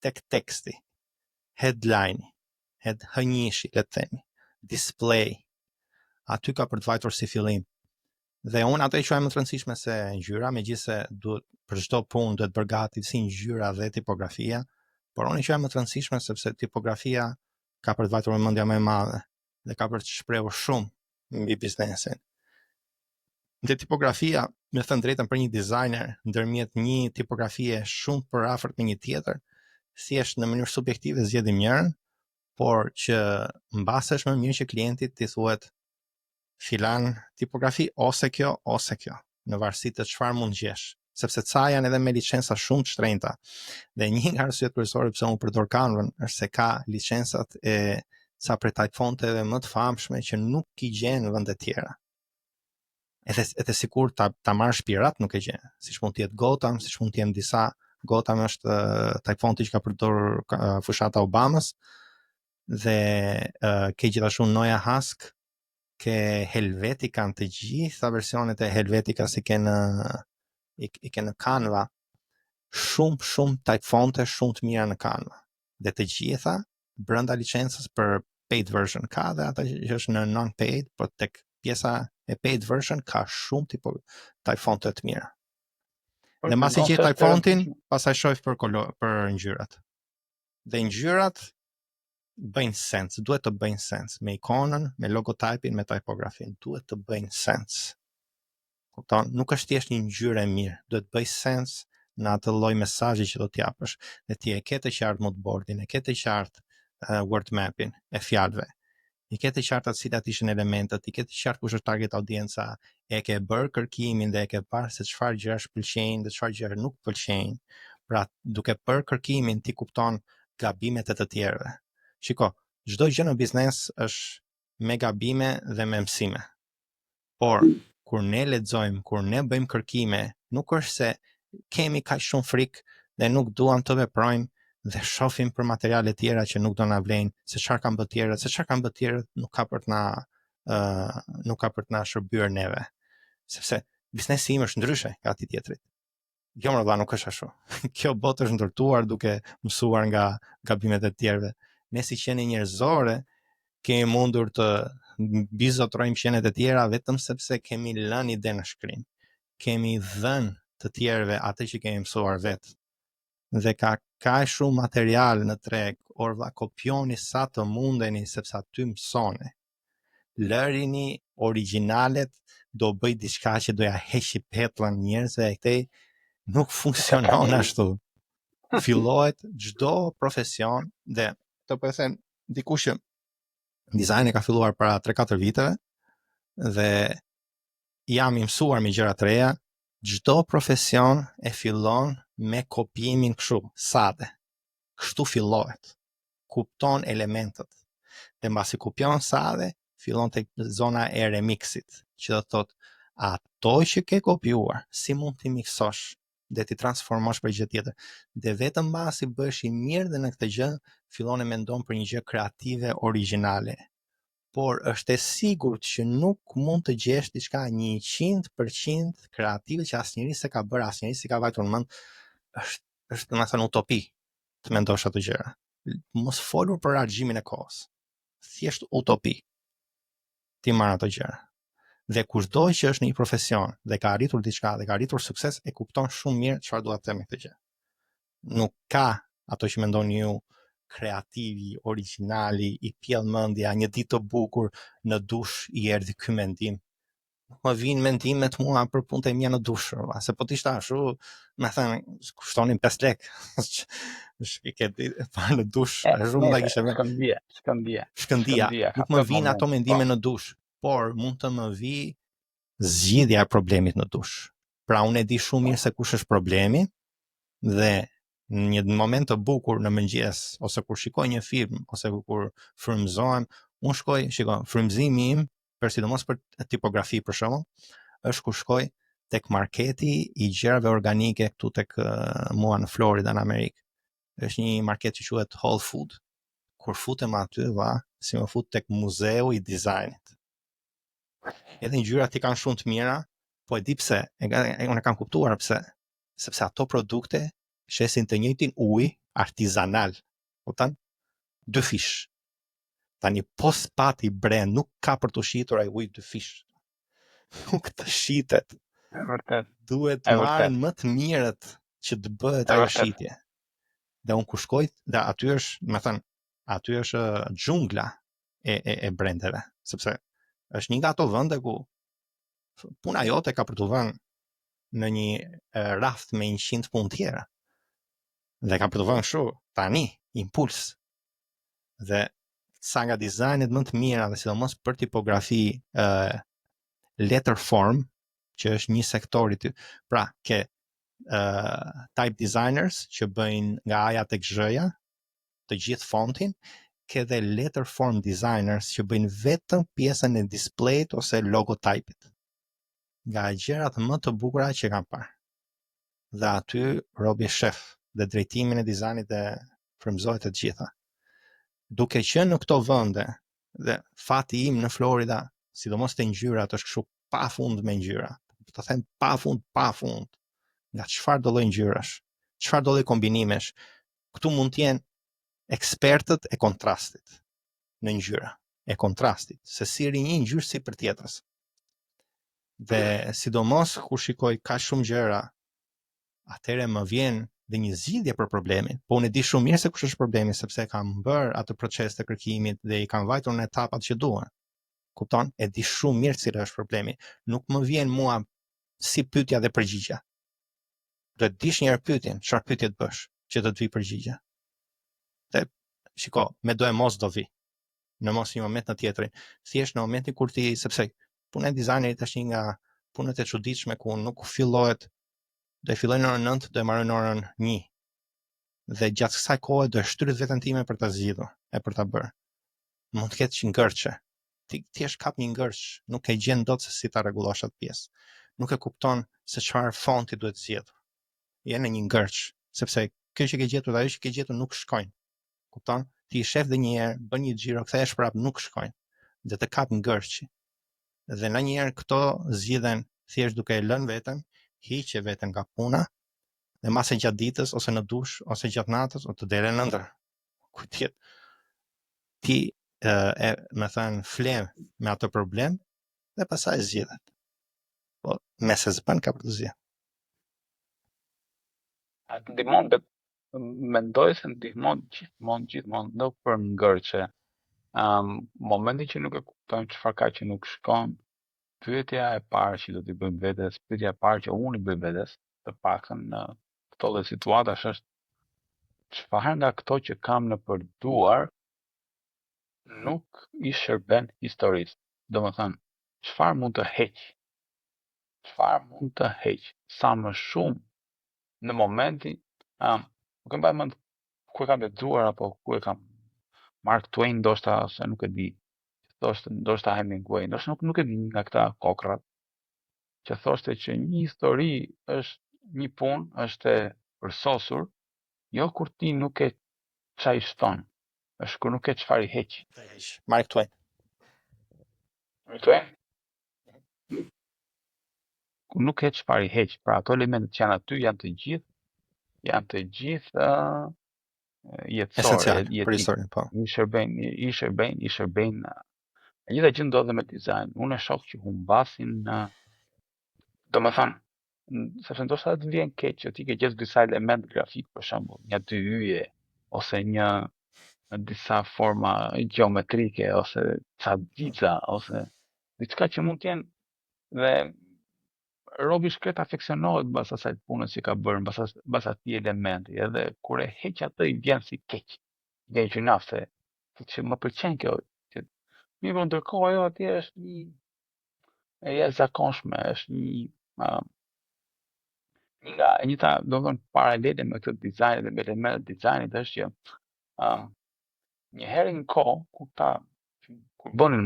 tek teksti, headline, hënjishi, le të themi, display. Aty ka për të vajtur si fillim. Dhe unë atë e quaj më të rëndësishme se ngjyra, megjithëse duhet për çdo punë duhet bërë gati si ngjyra dhe tipografia, por unë e quaj më të rëndësishme sepse tipografia ka për të vajtur mendja më e madhe dhe ka për të shprehur shumë mbi biznesin. Dhe tipografia, me thënë drejtën, për një dizajner, ndërmjet një tipografie shumë për afërt me një tjetër, thjesht në mënyrë subjektive zgjedhim njërin, por që mbase është më mirë që klientit t'i thuhet filan tipografi ose kjo, në varësi të çfarë mund gjesh, sepse ca janë edhe me licenca shumë të shtrenjta. Dhe një nga arsyet kryesore pse unë përdor Canva është se ka licencat e ca prej typefonteve më të famshme që nuk i gjen në vende të tjera. Edhe sikur ta marrësh pirat nuk e gjen. Siç mund të jetë Gotham, siç mund të jenë disa, Gotham është typefonti që ka përdorur fushata Obamas, dhe ke gjithashtu Noja Hask, ke Helvetica, të gjitha versionet e Helvetica si ke në Canva, shumë typefonte shumë të mira në Canva. Dhe të gjitha brenda licencës për paid version. Ka dhe ata që është në non-paid, por tek pjesa e paid version ka shumë typefonte të mira. Dhe masi që typefontin, pastaj shoh për ngjyrat. Dhe ngjyrat bëjnë sens, duhet të bëjnë sens me ikonën, me logotypin, me typografin, duhet të bëjnë sens. Kupton, nuk është thjesht një ngjyrë e mirë, duhet bëj sens në atë lloj mesazhi që do t'japësh, dhe ti e ke të qartë moodboardin, e ke të qartë word mapin e fjalëve, i ke të qartë cilat ishin elementët, i ke të qartë kush është target audienca, e ke bërë kërkimin dhe e ke parë se çfarë gjëra pëlqejnë dhe çfarë gjëra nuk pëlqejnë. Pra, duke bërë kërkimin ti kupton gabimet e të tjerëve. Shiko, çdo gjë në biznes është me gabime dhe me mësime. Por kur ne lexojmë, kur ne bëjmë kërkime, nuk është se kemi kaq shumë frikë dhe nuk duam të veprojmë dhe shohim për materiale tjera që nuk do na vlejnë, se çfarë kanë bërë tjerët, se çfarë kanë bërë tjerët nuk ka për të na shërbyer neve. Sepse biznesi im është ndryshe nga ati tjetrit. Jo më radha, nuk është ashtu. Kjo botë është ndërtuar duke mësuar nga gabimet e tjerëve. Ne si qenie njerëzore kemi mundur të bizotrojmë qenet e tjera vetëm sepse kemi lënë ide në shkrim. Kemi dhënë të tjerëve atë që kemi mësuar vetë. Dhe ka shumë material në treg, orva kopjoni sa të mundeni sepse aty mësoni. Lërini originalet, do bëj diçka që do ja heqi petllën njerëzve e këtej nuk funksionon ashtu. Fillohet çdo profesion dhe të po them dikush që dizajni ka filluar para 3-4 viteve dhe jam i mësuar me gjëra të reja, çdo profesion e fillon me kopjimin kështu, sade. Kështu fillohet. Kupton elementet. Dhe mbasi kupton sade, fillon tek zona e remixit, që do thot ato që ke kopjuar, si mund t'i miksosh dhe t'i transformosh për gjë tjetër. Dhe vetëm mbasi bësh i mirë dhe në këtë gjë, fillon e mendon për një gjë kreative origjinale. Por është e sigurt që nuk mund të gjesh diçka 100% kreative që asnjëri s'e ka bërë, asnjëri s'e ka vajtur në mend. Është domethënë utopi të mendosh ato gjëra. Mos folur për argjimin e kohës. Thjesht utopi. Ti marr ato gjëra. Dhe kushdo që është në një profesion dhe ka arritur diçka dhe ka arritur sukses, e kupton shumë mirë çfarë dua të them me këtë gjë. Nuk ka ato që mendoni ju kreativi, origjinali, i pjell mendja, një ditë të bukur në dush i erdhi ky mendim. Nuk më vinë mendimet mua për punët e mia në dush, se po të ishte ashtu, më thënë, kushtonin 5 lekë. Ke parë në dush, shumë da kishe me. Shkëndia. Nuk më vinë ato mendime në dush, por mund të më vi zgjidhja e problemit në dush. Pra unë e di shumë mirë se kush është problemi dhe në një moment të bukur në mëngjes ose kur shikoj një film ose kur frymëzohem, unë shkoj, frymëzimi im, për sidomos për tipografi për shembull, është kur shkoj tek marketi i gjërave organike këtu tek mua në Florida në Amerikë. Është një market që quhet Whole Food. Kur futem aty, si më fut tek muzeu i dizajnit. Edhe ngjyrat i kanë shumë të mira, po e di pse, unë kam kuptuar pse, sepse ato produkte shesin të njëjtin ujë artizanal. Kupton? 2 fish. Tani pos pati brand nuk ka për të shitur ai ujë 2 fish. Nuk të shitet. Vërtet. Duhet marrën më të mirët që të bëhet ajo shitje. Dhe unë ku shkoj, dhe aty është, më thënë, aty është xhungla e brendeve, sepse është një nga ato vende ku puna jote ka për të vënë në një raft me 100 punë tjera. Dhe ka për të vënë kështu, tani, impuls. Dhe sa nga dizajnet më të mira dhe sidomos për tipografi letterform, që është një sektor i ty. Pra, ke type designers që bëjnë nga A-ja tek Z-ja të gjithë fontin, ke dhe letterform designers që bëjnë vetëm pjesën e displayt ose logotypit. Nga gjërat më të bukura që kam parë. Dhe aty robi shef dhe drejtimin e dizajnit dhe frymëzohet të gjitha. Duke qenë në këto vende dhe fati im në Florida, sidomos te ngjyrat është kështu pafund me ngjyra. Të them pafund. Nga çfarë do lloj ngjyrash, çfarë do lloj kombinimesh. Këtu mund të jenë ekspertët e kontrastit në ngjyra, e kontrastit, se si ri një ngjyrë si për tjetrës. Dhe sidomos kur shikoj ka shumë gjëra, atëherë më vjen dhe një zgjidhje për problemin, po unë e di shumë mirë se kush është problemi, sepse kam bërë atë proces të kërkimit dhe i kam vajtur në etapat që duan. Kupton? E di shumë mirë cila është problemi. Nuk më vjen mua si pyetja dhe përgjigja. Do të dish njëherë pyetjen, çfarë pyetje të bësh, që do të vi përgjigje. Dhe shiko, me do e mos do vi. Në mos një moment në tjetrin. Thjesht në momentin kur ti, sepse puna e dizajnerit është një nga punët e çuditshme ku nuk fillohet, do e filloj në orën 9, do e marrë në orën 1. Dhe gjatë kësaj kohe do e shtyr veten time për ta zgjidhur. e për ta bërë. Mund të ketë që ngërçe. Ti thjesht kap një ngërç, nuk e gjen dot se si ta rregullosh atë pjesë. Nuk e kupton se çfarë fonti duhet zgjedhur. Je në një ngërç, sepse kjo që ke gjetur, ajo që ke gjetur nuk shkojnë. Kupton? Ti i shef dhe një herë, bën një xhiro, kthehesh prapë, nuk shkojnë. Dhe të kap ngërçi. Dhe në një herë këto zgjidhen thjesht duke e lënë veten, hiqe veten nga puna, dhe mase gjatë ditës, ose në dush, ose gjatë natës, ose të delen në ndër. Kujtjet, ti me thënë fle me atë problem, dhe pasaj zgjidhet. Po, me se zbën ka për të zgjidhet. A të ndihmon, mendoj se ndihmon gjithmonë ndo për ngërçe. Momenti që nuk e kuptojmë çfarë ka që nuk shkon, pyetja e parë që do t'i bëjmë vetes, pyetja e parë që unë i bëj vetes, të paktën në këto lloj situatash është çfarë nga këto që kam në përduar nuk i shërben historisë. Domethënë, çfarë mund të heq? Çfarë mund të heq? Sa më shumë në momentin, nuk e mbaj mend ku e kam lexuar apo ku e kam Mark Twain, ndoshta, ose nuk e di. Ndoshta Hemingway, ndoshta nuk e di, nga këta kokrat, që thoshte që një histori është një punë, është e përsosur, jo kur ti nuk e çaj shton, është kur nuk e çfarë i heq. Mark Twain. Mark Twain? Kur nuk e çfarë i heq, pra ato elementet që janë aty janë të gjithë jetësore, Esencial për historinë, po. i shërbejnë. E gjitha që ndodhe me dizajn, unë e shoh që humbasin domethënë, sepse ndoshta të vjen keq që ti ke gjetur disa element grafik, për shembull, një dy yje, ose disa forma gjeometrike, ose ca giza, ose diçka që mund të jenë, dhe robi shkret afeksionohet mbas asaj punës që ka bërë, mbas atij elementi, edhe kur e heq atë i vjen si keq. Vjen që nafse, që më pëlqen kjo. Mirë, po ndërkohë ajo atje është e jashtëzakonshme, është njëta, domethënë, paralele me këtë dizajn dhe me elementet e dizajnit është që një herë në kohë kur bënin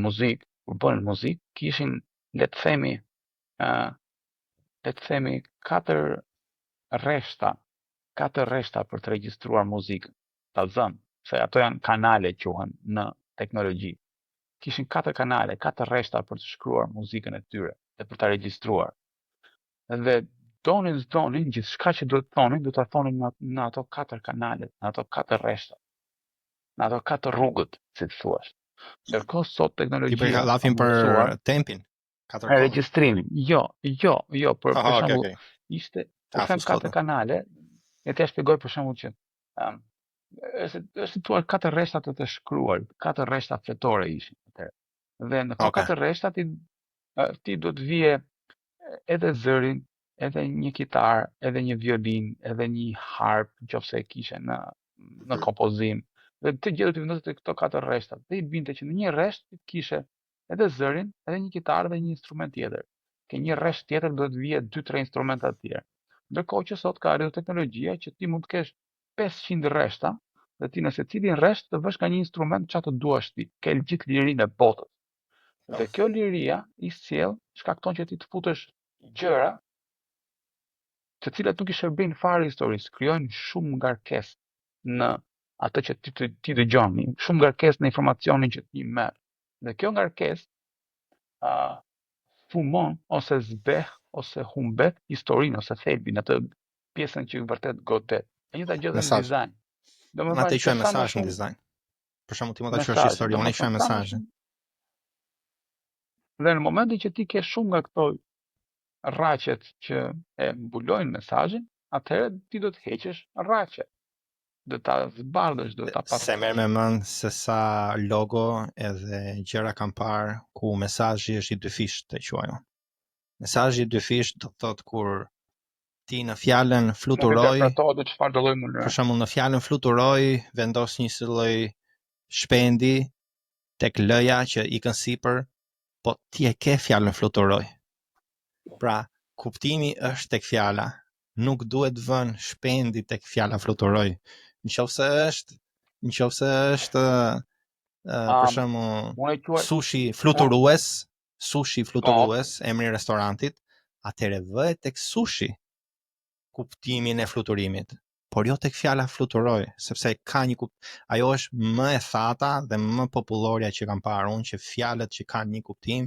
muzikë, kishin le të themi 4 rreshta për të regjistruar muzikën. Ta zënë, se ato janë kanale quhen në teknologji. Kishin 4 kanale, 4 rreshta për të shkruar muzikën e tyre dhe për ta regjistruar. Dhe donin gjithçka që do ta thonin në ato 4 kanale, në ato 4 rreshta, në ato 4 rrugët, si të thuash. Ndërkohë sot teknologjia Ti për lafin për tempin, 4 kohë. Regjistrimin. Jo, për shembull, ishte kur them 4 kanale, e të shpjegoj për shembull që është thuar 4 rreshta të shkruar, 4 rreshta fletore ishin atëherë. Dhe në këto 4 rreshta ti do të vije edhe zërin, edhe një kitar, edhe një violin, edhe një harp, nëse e kishe në kompozim. Dhe të gjithë do të vendoset këto 4 rreshta. Dhe i binte që në një rresht kishe edhe zërin, edhe një kitar dhe një instrument tjetër. Ke një rresht tjetër do të vije 2-3 instrumenta të tjerë. Ndërkohë që sot ka arritur teknologjia që ti mund të kesh 500 rreshta, dhe ti në secilin rresht të vësh ka një instrument çfarë të duash ti, ke gjithë lirinë e botës. Dhe kjo liria i sjell shkakton që ti të futesh gjëra të cilat nuk i shërbejnë fare historisë, krijojnë shumë ngarkesë në atë që ti dëgjon, shumë ngarkesë në informacionin që ti merr. Dhe kjo ngarkesë fumon ose zbeh ose humbet historinë ose thelbin, atë pjesën që vërtet godet. E njëjta gjë në dizajn. Domethënë atë quaj mesazh në dizajn. Për shembull, ti mund ta quash histori, unë e quaj mesazh. Dhe në momentin që ti ke shumë nga këto rraqet që e mbulojnë mesazhin, atëherë ti do të heqësh rraqet. Do ta zbardhësh, do ta pas. Se merr me mend se sa logo edhe gjëra kam parë ku mesazhi është i dy fish, të quajmë. Mesazhi i dy fish do thotë kur ti në fjalën fluturoj, për shembull në fjalën fluturoj vendos një lloj shpendi tek l-ja që ikën sipër, po ti e ke fjalën fluturoj. Pra, kuptimi është tek fjala, nuk duhet vënë shpendi tek fjala fluturoj. Nëse është Nëse është për shembull Unë e quaj sushi fluturues, emri i restorantit, atëherë vëhet tek sushi kuptimin e fluturimit, por jo tek fjala fluturoj, sepse ka një ajo është më e thata dhe më popullorja që kam parë unë, që fjalët që kanë një kuptim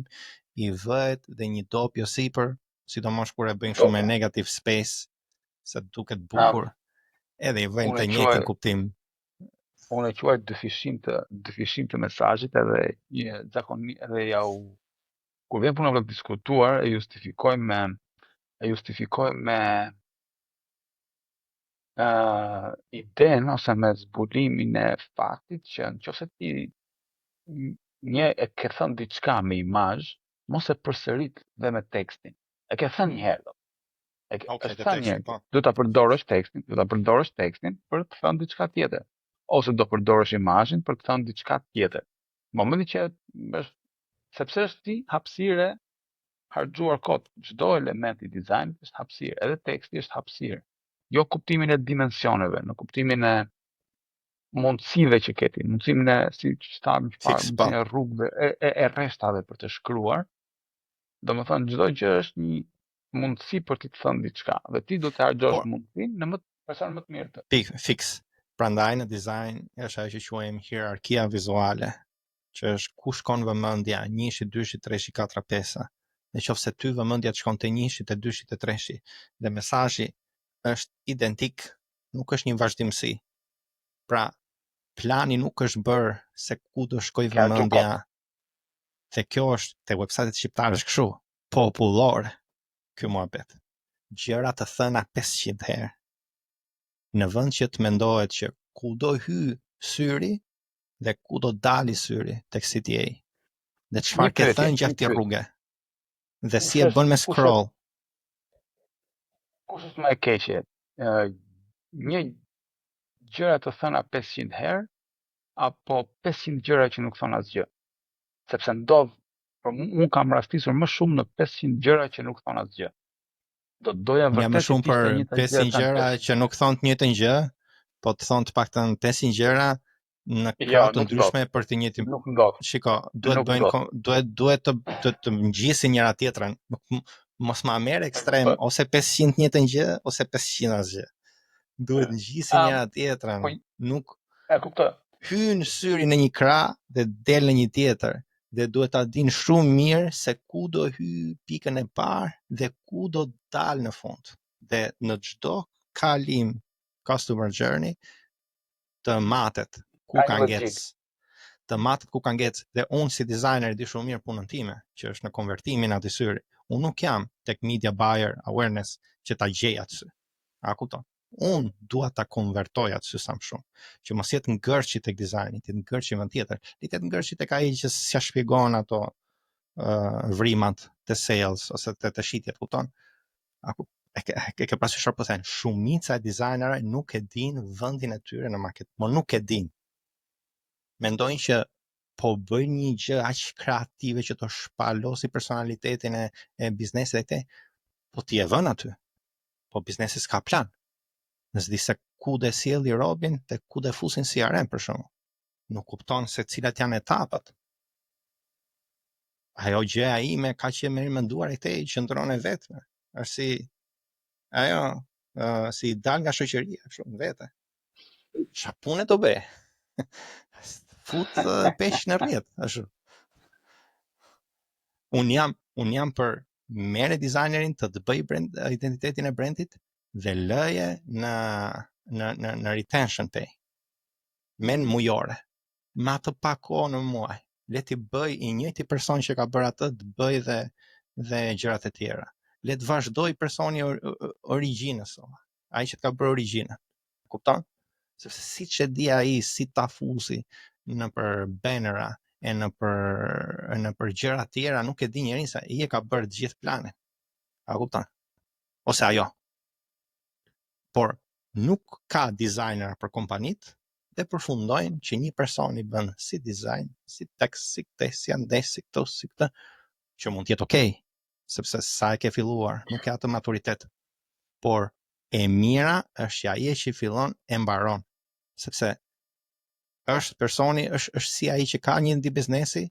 i vëhet dhe një dopje sipër, sidomos kur e bëjnë shumë me negative space, se duket bukur, edhe i vëjnë të njëjtin kuptim. Unë e quaj dyfishim të mesazhit, edhe zakonisht edhe kur vjen puna për të diskutuar, e justifikoj me iden ose me zbulimin e faktit që nëse ti një e ke thënë diçka me imazh, mos e përsërit dhe me tekstin. E ke thënë një herë. Do ta përdorësh tekstin, për të thënë diçka tjetër, ose do përdorësh imazhin për të thënë diçka tjetër. Në momentin që sepse është ti hapësirë harxuar kohë, çdo element i dizajnit është hapësirë, edhe teksti është hapësirë. Jo kuptimin e dimensioneve, në kuptimin e mundësive që keti, mundësimin e si çfarë mundësinë e rrugëve e rreshtave për të shkruar. Domethënë çdo gjë është një mundësi për ti të thënë diçka, dhe ti do të harxhosh mundësinë në person më të mirë të. Fix. Prandaj në dizajn është ajo që quajmë hierarkia vizuale, që është ku shkon vëmendja, 1, 2, 3, 4, 5. Nëse ty vëmendja të shkon te 1, te 2, te 3 dhe mesazhi është identik, nuk është një vazhdimsi. Pra, plani nuk është bërë se ku do shkoj vëmendja. Dhe kjo është te websajtet shqiptare është kështu, popullor ky muhabet. Gjëra të thëna 500 herë. Në vend që të mendohet që ku do hy syri dhe ku do dali syri tek CTA. Dhe çfarë ke thënë gjatë rrugë. Dhe si e bën me scroll. Kush është më e keqe? Një gjëra të thëna 500 herë apo 500 gjëra që nuk thon asgjë. Sepse ndodh, unë kam rastisur më shumë në 500 gjëra që nuk thon asgjë. Do doja vërtet më shumë për 500 gjëra që nuk thon të njëjtën gjë, po të thon të paktën 500 gjëra në krah të ndryshme për të njëjtin. Nuk ndodh. Shiko, duhet të ngjisin njëra tjetrën. Mos ma merr ekstrem, ose 500 njëjtën gjë ose 500 asgjë. Duhet ngjisin njëra tjetrën. Nuk e kuptoj. Hyn syri në një krah dhe del në një tjetër. Dhe duhet ta dinë shumë mirë se ku do hy pikën e parë dhe ku do dalë në fund. Dhe në çdo kalim customer journey të matet ku ka ngec. Të matet ku ka ngec, dhe unë si designer di shumë mirë punën time, që është në konvertimin aty syri. Unë nuk jam tek media buyer awareness që ta gjej atë sy. A kupton? Unë dua ta konvertoj atë sy sa më shumë, që mos jetë ngërçi tek dizajni, të ngërçi vend tjetër, të ngërçi tek ai që s'ia shpjegon ato vrimat të sales ose të shitjet, kupton? E ke parasysh çfarë po them? Shumica e dizajnerëve nuk e dinë vendin e tyre në market, nuk e dinë. Mendojnë që po bëjnë një gjë aq kreative që të shpalosi personalitetin e biznesit e këtej, po ti e vën aty. Po biznesi s'ka plan. Nëse di se ku do sjelli robin dhe ku do fusin CRM për shkakun. Nuk kupton se cilat janë etapat. Ajo gjëja ime ka që më menduar e këtej qëndron e vetme. Është si ajo si dal nga shoqëria kështu vetë. Çfarë punë do bëj? Fut pesh në rrjet, ashtu. Un jam për merre dizajnerin të bëj identitetin e brandit dhe lëje në retention pay. Men mujore. Me atë pa kohë në muaj. Le ti bëj i njëjti person që ka bërë atë të bëj dhe gjërat e tjera. Le të vazhdoj personi origjinës. Ai që ka bërë origjinën. Kupton? Sepse siç e di ai si ta fusi në për bannera e në për gjëra të tjera, nuk e di njërin se ai e ka bërë të gjithë planin. A kupton? Ose ajo. Por nuk ka designer për kompanit dhe përfundojnë që një person i bën si design, si tekst, si këtë, si andes, si këto, si këtë, që mund të jetë okay, sepse sa e ke filluar, nuk ka atë maturitet. Por e mira është që ai që fillon e mbaron, sepse është personi, është si ai që ka një ndi biznesi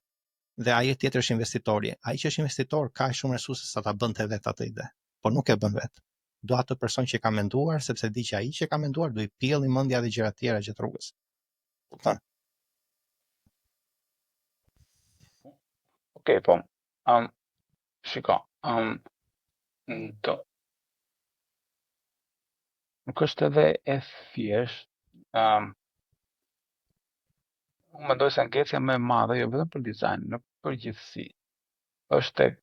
dhe ai tjetër është investitori. Ai që është investitor ka shumë resurse sa ta bënte vetë atë ide, por nuk e bën vetë. Do atë person që ka menduar, sepse di që ai që ka menduar do i pjellë mendja dhe gjëra tjera gjatë rrugës. Kupton? Okej, po. Shiko, nuk është edhe e thjesht. Unë mendoj se ankecja më e madhe, jo vetëm për dizajn, në përgjithësi, është tek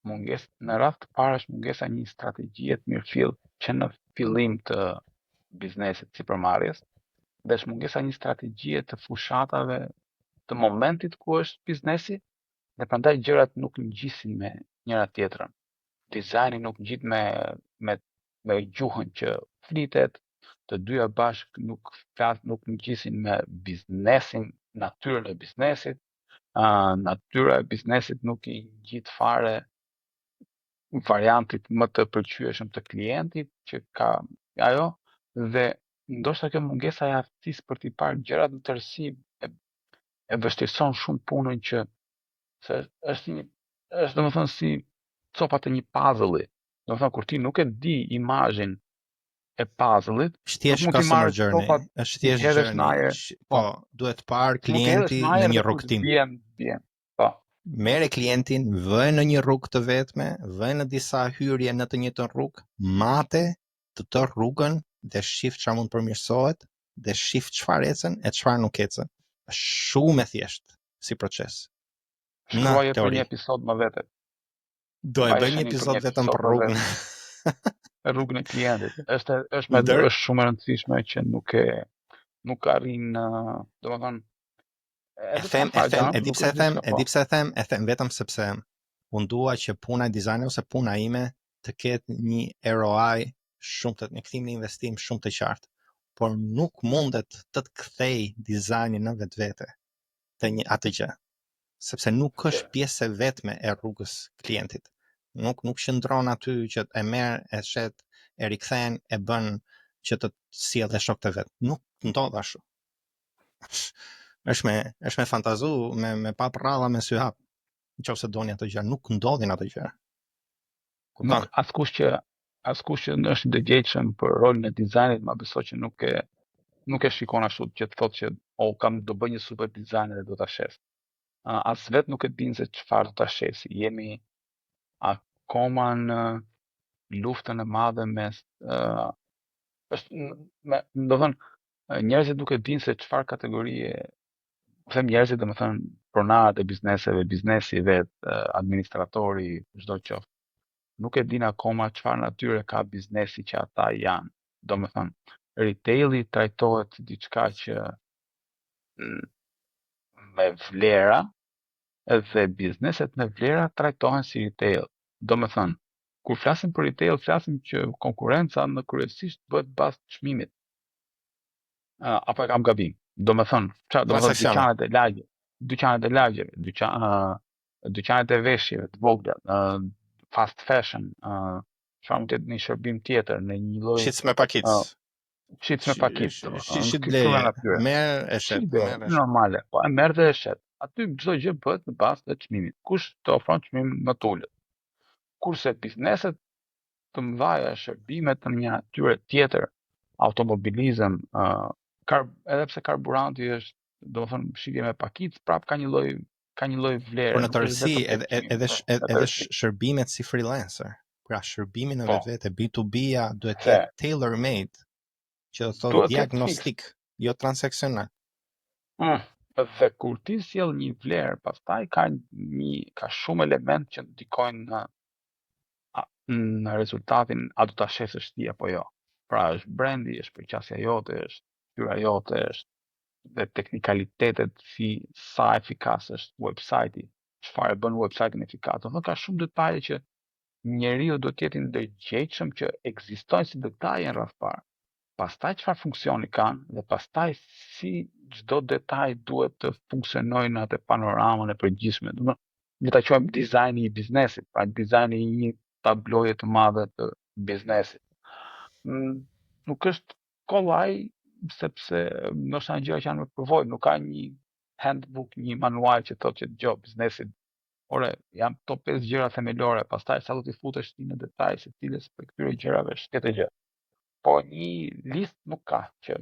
në radhë të parë është mungesa një strategjie të mirëfill që në fillim të biznesit sipërmarrjes, dhe është mungesa një strategjie të fushatave të momentit ku është biznesi, dhe prandaj gjërat nuk ngjisin me njëra tjetrën. Dizajni nuk ngjit me gjuhën që flitet, të dyja bashk nuk ngjisin me biznesin, natyrën e biznesit. Natyra e biznesit nuk i ngjit fare variantit më të pëlqyeshëm të klientit që ka ajo, dhe ndoshta kjo mungesa e aftësisë për t'i parë gjërat në tërësi e vështirëson shumë punën, që se është domethënë si copa të një puzzle-i. Domethënë kur ti nuk e di imazhin e puzzle-it, Është thjesht mund t'i customer marrësh journey, copat, është thjesht hedhësh në journey. ajër. Po, duhet parë Mund të hedhësh klienti në në ajër një dhe kur rrugtim. bien. Po. Mere klientin, vë në një rrugë të vetme, vë në disa hyrje në të njëjtën rrugë, mate të tërë rrugën dhe shif çfarë mund përmirësohet dhe shif çfarë ecën e çfarë nuk ecën. Është shumë e thjeshtë si proces. Në Shkruaje për teori. një episod më vete. Do e bëj një episod vetëm për rrugën. Rrugën e klientit. Është Ndër- shumë e rëndësishme që nuk arrin, domethënë E them, e di pse e them vetëm sepse unë dua që puna e dizajnit ose puna ime të ketë një ROI në kthim në investim shumë të qartë. Por nuk mundet të kthej dizajnin në vetvete të një atë gjë, sepse nuk është pjesë e vetme e rrugës klientit. Nuk qëndron aty që e merr, e shet, e rikthen, e bën që të sjellë shokët e vet. Nuk ndodh ashtu. është me fantazu, me pa prralla me sy hap. Nëse doni ato gjëra, nuk ndodhin ato gjëra. Nuk askush që është i dëgjshëm për rolin e dizajnit, ma beso që nuk e shikon ashtu, që të thotë që do bëj një super dizajn dhe do ta shes. As vet nuk e din se çfarë do ta shesi. Jemi akoma në luftën e madhe mes do thënë njerëzit nuk e din se çfarë kategorie, them njerëzit, do të thënë pronarët e bizneseve, biznesi vet, administratori, çdo qoftë, nuk e din akoma çfarë natyre ka biznesi që ata janë. Do të thënë, retaili trajtohet si diçka që me vlera, edhe bizneset me vlera trajtohen si retail. Do të thënë, kur flasim për retail, flasim që konkurenca në kryesisht bëhet bazë të çmimit. Apo e kam gabim? Do të thënë, dyqanet e lagjeve, dyqanet e veshjeve të vogla, fast fashion, çfarë mund të jetë një shërbim tjetër në një lloj shitës me pakicë. Shitës me pakicë. Shit bleje, merr e shet, normale, po e merr dhe e shet. Aty çdo gjë bëhet në bazë të çmimit. Kush të ofron çmim më të ulët? Kurse bizneset të mëdha, shërbime të një natyre tjetër, automobilizëm, edhe pse karburanti është, do të thënë, shitje me pakicë, prap ka një lloj vlere. Por në tërësi edhe shërbimet si freelancer, pra shërbimi në vetvete, B2B-ja duhet të jetë tailor made, që do të thotë diagnostik, jo transaksional. Dhe kur ti sjell një vlerë, pastaj ka shumë element që ndikojnë në rezultatin, a do ta shesësh ti apo jo. Pra është brendi, është përqasja jote, është fytyra jote, është dhe teknikalitetet, si sa efikas është website-i, çfarë bën website-in efikas. Do ka shumë detaje që njeriu do të jetë i ndërgjegjshëm që ekzistojnë si detaje në radhë parë. Pastaj çfarë funksioni kanë, dhe pastaj si çdo detaj duhet të funksionojë në atë panoramën e përgjithshme. Do ne ta quajmë dizajni i biznesit, pra dizajni i një tabloje të madhe të biznesit. Nuk është kollaj sepse ndoshta gjëra që janë me përvojë, nuk ka një handbook, një manual që thotë që dëgjoj biznesit. Ore, jam top 5 gjëra themelore, pastaj sa do t'i futesh ti në detaj se cilës për këtyre gjërave është tjetër gjë. Po një listë nuk ka që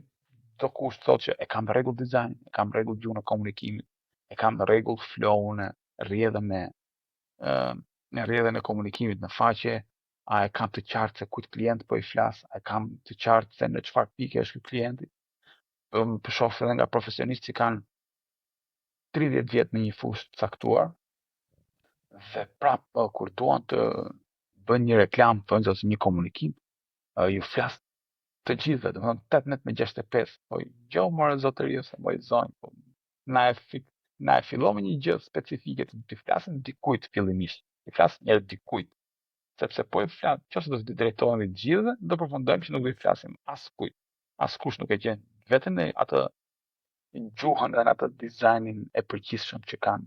do kush thotë që e kam rregull dizajn, e kam rregull gjuhën e komunikimit, e kam rregull flow-n, rrjedhën në rrjedhën e komunikimit në faqe, a e kam të qartë se kujt klient po i flas, a e kam të qartë se në çfarë pike është ky klienti. Për shoh edhe nga profesionistë që kanë 30 vjet në një fushë të caktuar, dhe prapë kur duan të bën një reklam, thonë ose një komunikim, ju flas të gjithëve, domethënë 18/65, po jo more zotëri ose moj zonjë, po na e fillon me një gjë specifike të flasim dikujt fillimisht. I flas njerëz dikujt. Sepse po i flas, nëse do të drejtohemi të gjithëve, do përfundojmë që nuk do i flasim askujt. Askush nuk e gjen veten në atë gjuhën dhe në atë dizajnin e përgjithshëm që kanë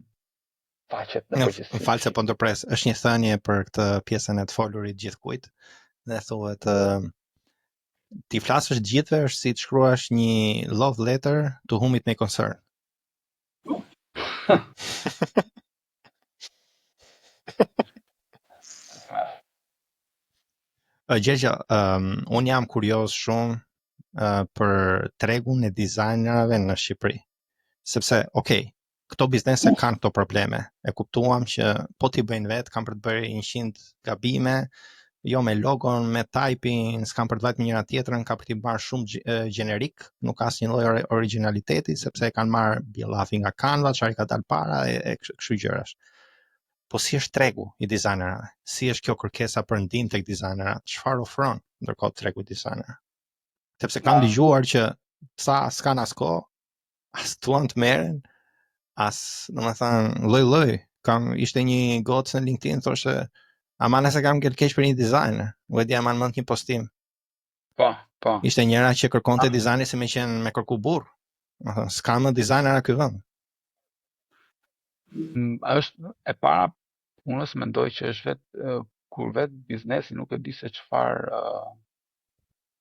faqet në përgjithësi. Falë se po ndërpres, është një thënie për këtë pjesën e të folurit gjithkujt, dhe thuhet ti flasësh gjithëve është si të shkruash një love letter to whom it may concern. Gjergja, unë jam kurioz shumë për tregun e dizajnerëve në Shqipëri. Sepse, këto biznese kanë këto probleme. E kuptuam që po t'i bëjnë vetë, kanë për të bërë 100 gabime, jo me logon, me typing, s'kan për të vajtë me njëra tjetrën, ka për t'i marrë shumë generik, nuk ka asnjë lloj originaliteti, sepse kanë marrë bjellafi nga Canva, çfarë ka dalë para e kështu gjërash. Po si është tregu i dizajnerëve? Si është kjo kërkesa për ndihmë tek dizajnerat? Çfarë ofron ndërkohë tregu i dizajnerëve? Sepse kam dëgjuar që s'kan as kohë, as tuan të merren, as, domethënë, lloj-lloj. Ishte një gocë në LinkedIn, thoshte, ama nëse kam këtë keq për një dizajner, u e di aman mend një postim. Po. Ishte njëra që kërkonte dizajni si me qenë me kërku burr. Domethënë, s'ka më dizajner në ky vend. Është e para, unë mendoj që është vetë kur vetë biznesi nuk e di se çfarë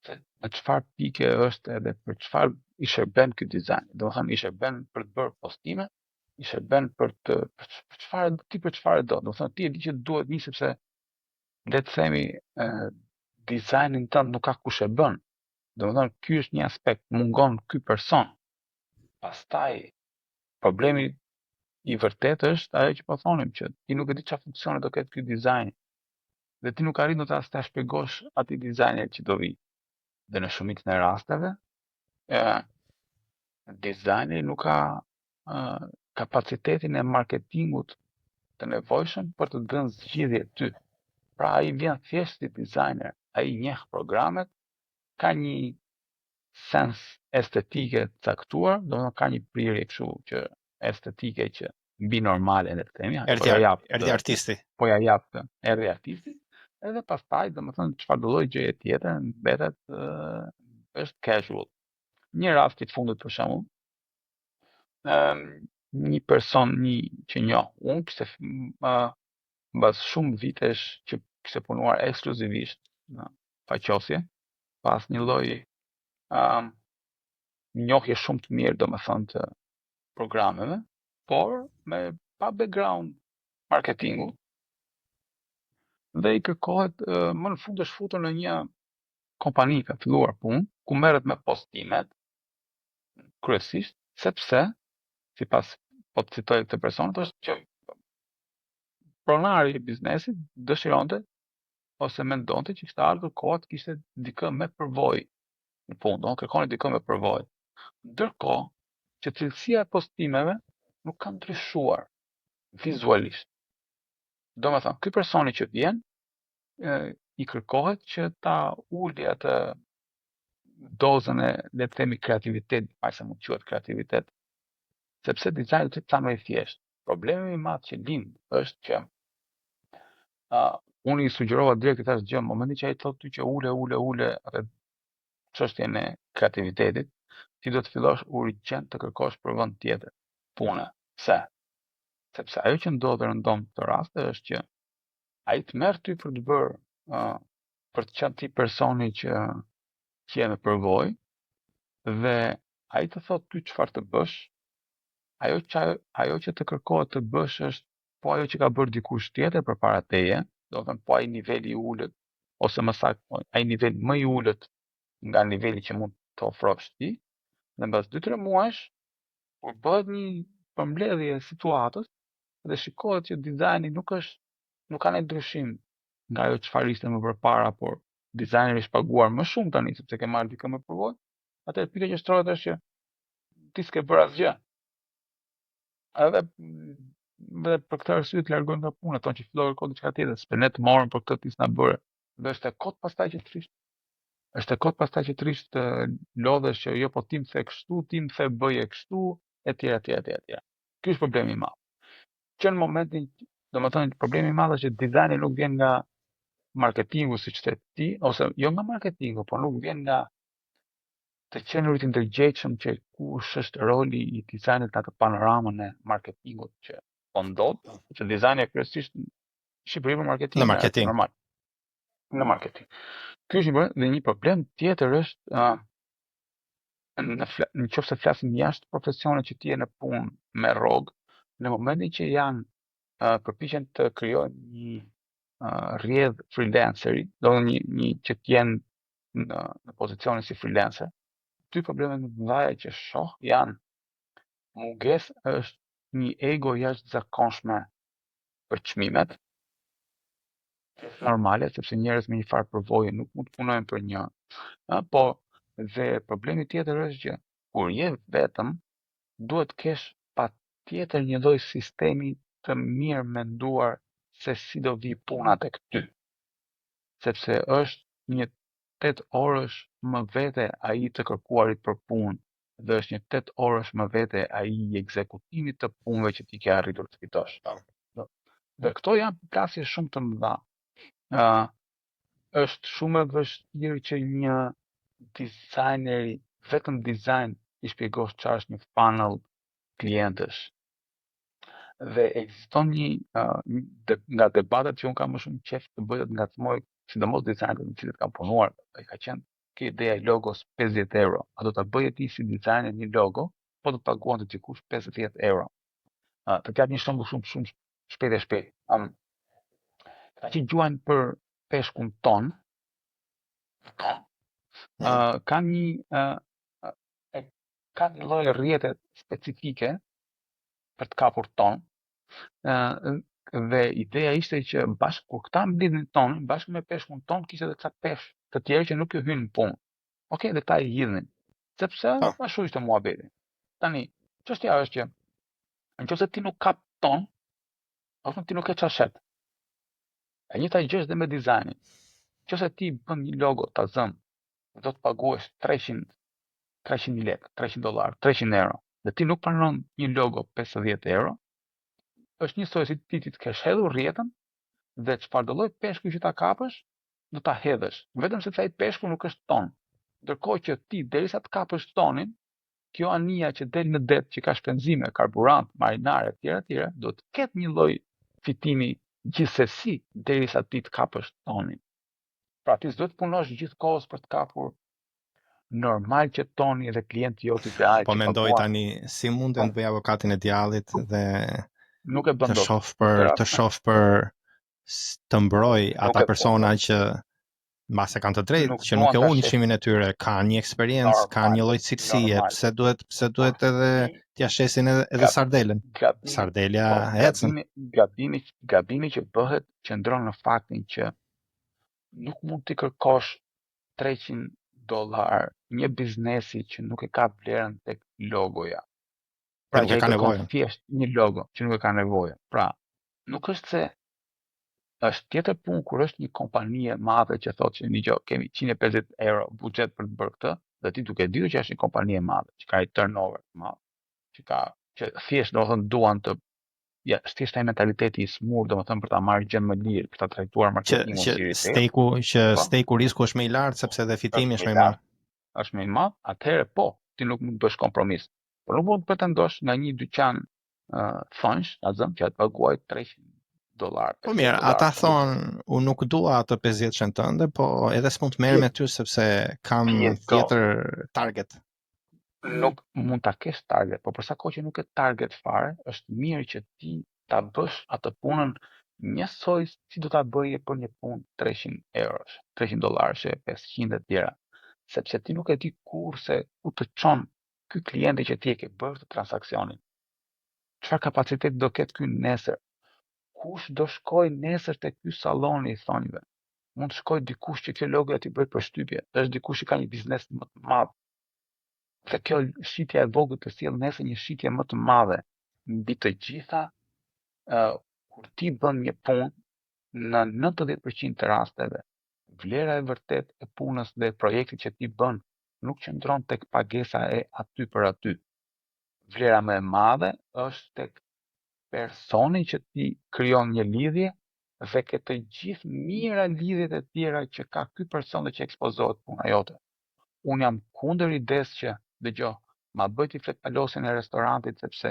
në çfarë pike është edhe për çfarë i shërben ky dizajn. Domethënë i shërben për të bërë postime, i shërben për çfarë do. Domethënë ti e di që duhet një sepse le të themi dizajnin tënd nuk ka kush e bën. Domethënë ky është një aspekt, mungon ky person. Pastaj problemi i vërtet është ajo që po thonim që ti nuk e di çfarë funksione do ketë ky dizajn. Dhe ti nuk arrin dot as ta shpjegosh atij dizajner që do vi. Dhe në shumicën e rasteve, dizajni nuk ka kapacitetin e marketingut të nevojshëm për të dhënë zgjidhje ty. Pra ai vjen thjesht si dizajner, ai njeh programet, ka një sens estetike të caktuar, domethënë ka një prirje kështu që estetike që mbi normale le të themi, erdhi artisti. Po ja jap erdhi artisti. Edhe pastaj, domethënë, çfarë do lloj gjëje tjetër mbetet është casual. Një rast i fundit për shembull, një person që njoh, unë kishte mbas shumë vitesh që kishte punuar ekskluzivisht në faqosje, pas një lloj njohje shumë të mirë, domethënë të programeve, por pa background marketingu. Dhe i kërkohet më në fund është futur në një kompani ka filluar punë ku merret me postimet kryesisht sepse sipas po të citoj këtë person është që pronari i biznesit dëshironte ose mendonte që kishte ardhur koha të kishte dikë me përvojë në punë, do kërkonin dikë me përvojë. Ndërkohë që cilësia e postimeve nuk ka ndryshuar vizualisht. Domethënë, ky personi që vjen i kërkohet që ta uli atë dozën e, le të themi, kreativitet, aq sa mund të quhet kreativitet, sepse dizajni është sa më i thjeshtë. Problemi i madh që lind është që unë i sugjerova direkt i thash gjë, në momentin që ai thotë ty që ule atë çështjen e kreativitetit, ti do të fillosh urgjent të kërkosh për vend tjetër pune. Pse? Sepse ajo që ndodh rëndom këtë raste është që ai të merr ty për të bërë për të qenë ti personi që je me përvojë, Dhe ai të thotë ty çfarë të bësh, ajo që të kërkohet të bësh është po ajo që ka bërë dikush tjetër përpara teje, do të thënë po ai niveli i ulët ose më saktë ai nivel më i ulët nga niveli që mund të ofrosh ti, dhe mbas 2-3 muajsh kur bëhet një përmbledhje e situatës dhe shikohet që dizajni nuk ka ndonjë ndryshim nga ajo çfarë ishte më përpara, por dizajneri është paguar më shumë tani sepse ke marrë dikë më përvojë, atëherë pyetja që shtrohet është që ti s'ke bërë asgjë. Edhe dhe për këtë arsye të largojnë nga puna, thonë që filloi kërkon diçka tjetër, s'pe ne të morën për këtë ti s'na bëre. Dhe është e kot pastaj që trisht. Është e kot pastaj që trisht lodhesh që jo po ti më the kështu, ti më the bëje kështu, etj etj etj etj. Ky është problemi i madh. Që në momentin, domethënë problemi i madh është që dizajni nuk vjen nga marketingu siç the ti, ose jo nga marketingu, por nuk vjen nga të qenurit i ndërgjegjshëm që kush është roli i dizajnit në atë panoramën e marketingut që po ndodh, që dizajni kryesisht në Shqipëri për marketing Në marketing. normal. Në marketing. Ky është dhe një problem tjetër është në qoftë se flasim jashtë profesionit që ti je në punë me rrogë, në momentin që janë përpiqen të krijojnë një rrjedh freelanceri, do një që të jenë në pozicionin si freelancer, dy problemet më të mëdha që shoh janë mungesë është një ego jashtëzakonshme për çmimet. Normale, sepse njerëz me një farë përvoje nuk mund të punojnë për një. Po dhe problemi tjetër është që kur je vetëm, duhet të kesh patjetër një lloj sistemi të mirë menduar se si do vi puna tek ty. Sepse është një 8 orësh më vete ai të kërkuarit për punë dhe është një 8 orësh më vete ai i ekzekutimit të punëve që ti ke arritur të fitosh. Dhe këto janë plasje shumë të mëdha. Është shumë e vështirë që një dizajneri vetëm dizajn i shpjegosh çfarë është një funnel klientësh. Dhe ekziston nga debatet që un kam më shumë qejf të bëj të ngacmoj, sidomos dizajnerët me të cilët kam punuar, ai ka qenë ke ideja e logos 50 euro. A do ta bëje ti si dizajner një logo, po do të paguante dikush 50 euro. Të jap një shembull shumë shpejt. Ata që gjuajnë për peshkun ton, kanë një lloj rrjete specifike për të kapur ton, dhe ideja ishte që bashkë kur këta mblidhin tonin, bashkë me peshkun ton, kishte edhe ca peshk të tjerë që nuk ju hynin në punë. Okej, dhe këta i hidhnin, sepse ashtu ishte muhabeti. Tani, çështja është që nëse ti nuk kap ton, ose ti nuk e çashet. E njëjta gjë është dhe me dizajnin. Nëse ti bën një logo ta zëm, do të paguash 300 lekë, $300, 300 euro, dhe ti nuk pranon një logo 50 euro, është njësoj si ti të kesh hedhur rrjetën dhe çfarë do lloj peshku që ta kapësh, do ta hedhësh, vetëm sepse ai peshku nuk është ton. Ndërkohë që ti derisa të kapësh tonin, kjo anija që del në det, që ka shpenzime, karburant, marinare etj, do të ketë një lloj fitimi gjithsesi derisa ti të kapësh tonin. Pra ti s'do të punosh gjithkohës për të kapur normal që toni dhe klienti jot ideal. Po mendoj tani si mundem të bëj avokatin e djallit dhe nuk e bën të shoh për të mbroj ata persona që mbase kanë të drejtë, që nuk e unë qimin e tyre, kanë një eksperiencë, kanë një lloj cilësie, pse duhet edhe t'ia shesin edhe Sardelën. Sardelja ecën. Gabimi që bëhet qëndron në faktin që nuk mund të kërkosh $300 një biznesi që nuk e ka vlerën tek logoja. Pra nuk e ka nevojë. Thjesht një logo që nuk e ka nevojë. Pra, nuk është se është tjetër punë kur është një kompani e madhe që thotë që një kemi 150 euro buxhet për të bërë këtë, dhe ti duke ditur që është një kompani e madhe, që ka një turnover të madh, që thjesht domethënë duan të thjesht ai mentaliteti i smur, domethënë për ta marrë gjë më lirë, për ta trajtuar marketingun si steku risku është më i lartë sepse edhe fitimi është më i madh. Është më i madh, atëherë po, ti nuk mund të bësh kompromis. Por nuk mund të pretendosh nga një dyqan thonjsh, azëm që të paguaj $300. Po mirë, ata thonë, unë nuk dua atë 50 tënde, po edhe s'mund të merrem me ty sepse kam tjetër target. nuk mund ta kesh target, por për sa kohë që nuk ke target fare, është mirë që ti ta bësh atë punën njësoj si do ta bëje për një punë 300 eurosh, 300 dollarësh, 500 e tjera. Sepse ti nuk e di kur se ku të çon ky klienti që ti e ke bërë të transaksionin. Çfarë kapacitet do ketë ky nesër? Kush do shkoj nesër te ky salloni i thonjve? Mund të shkoj dikush që kjo logo ti bëj përshtypje, është dikush që ka një biznes më të madh. Dhe kjo shitja e vogël të sjell nesër një shitje më të madhe mbi të gjitha, kur ti bën një punë në 90% të rasteve, vlera e vërtet e punës dhe projektit që ti bën nuk qëndron tek pagesa e aty për aty. Vlera më e madhe është tek personi që ti krijon një lidhje dhe ke të gjithë mira lidhjet e tjera që ka ky person dhe që ekspozohet puna jote. Unë jam kundër ides që dëgjoj, ma bëj ti flet palosin e restorantit sepse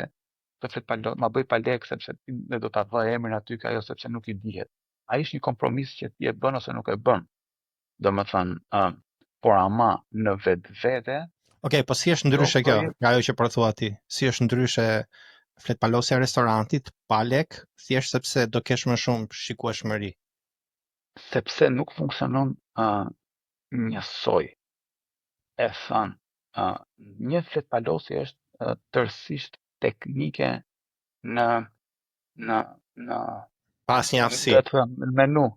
ma bëj palek sepse ti do ta vë emrin aty ka ajo sepse nuk i dihet. Ai është një kompromis që ti e bën ose nuk e bën. Domethënë, por ama në vetvete, Okej, po si është ndryshe kjo, nga ajo që po thua ti? Si është ndryshe flet palosja e restorantit, palek, thjesht sepse do kesh më shumë shikueshmëri. Sepse nuk funksionon njësoj. E thënë, një flet palosi është tërësisht teknike në Pa asnjë aftësi. do të thënë në menu.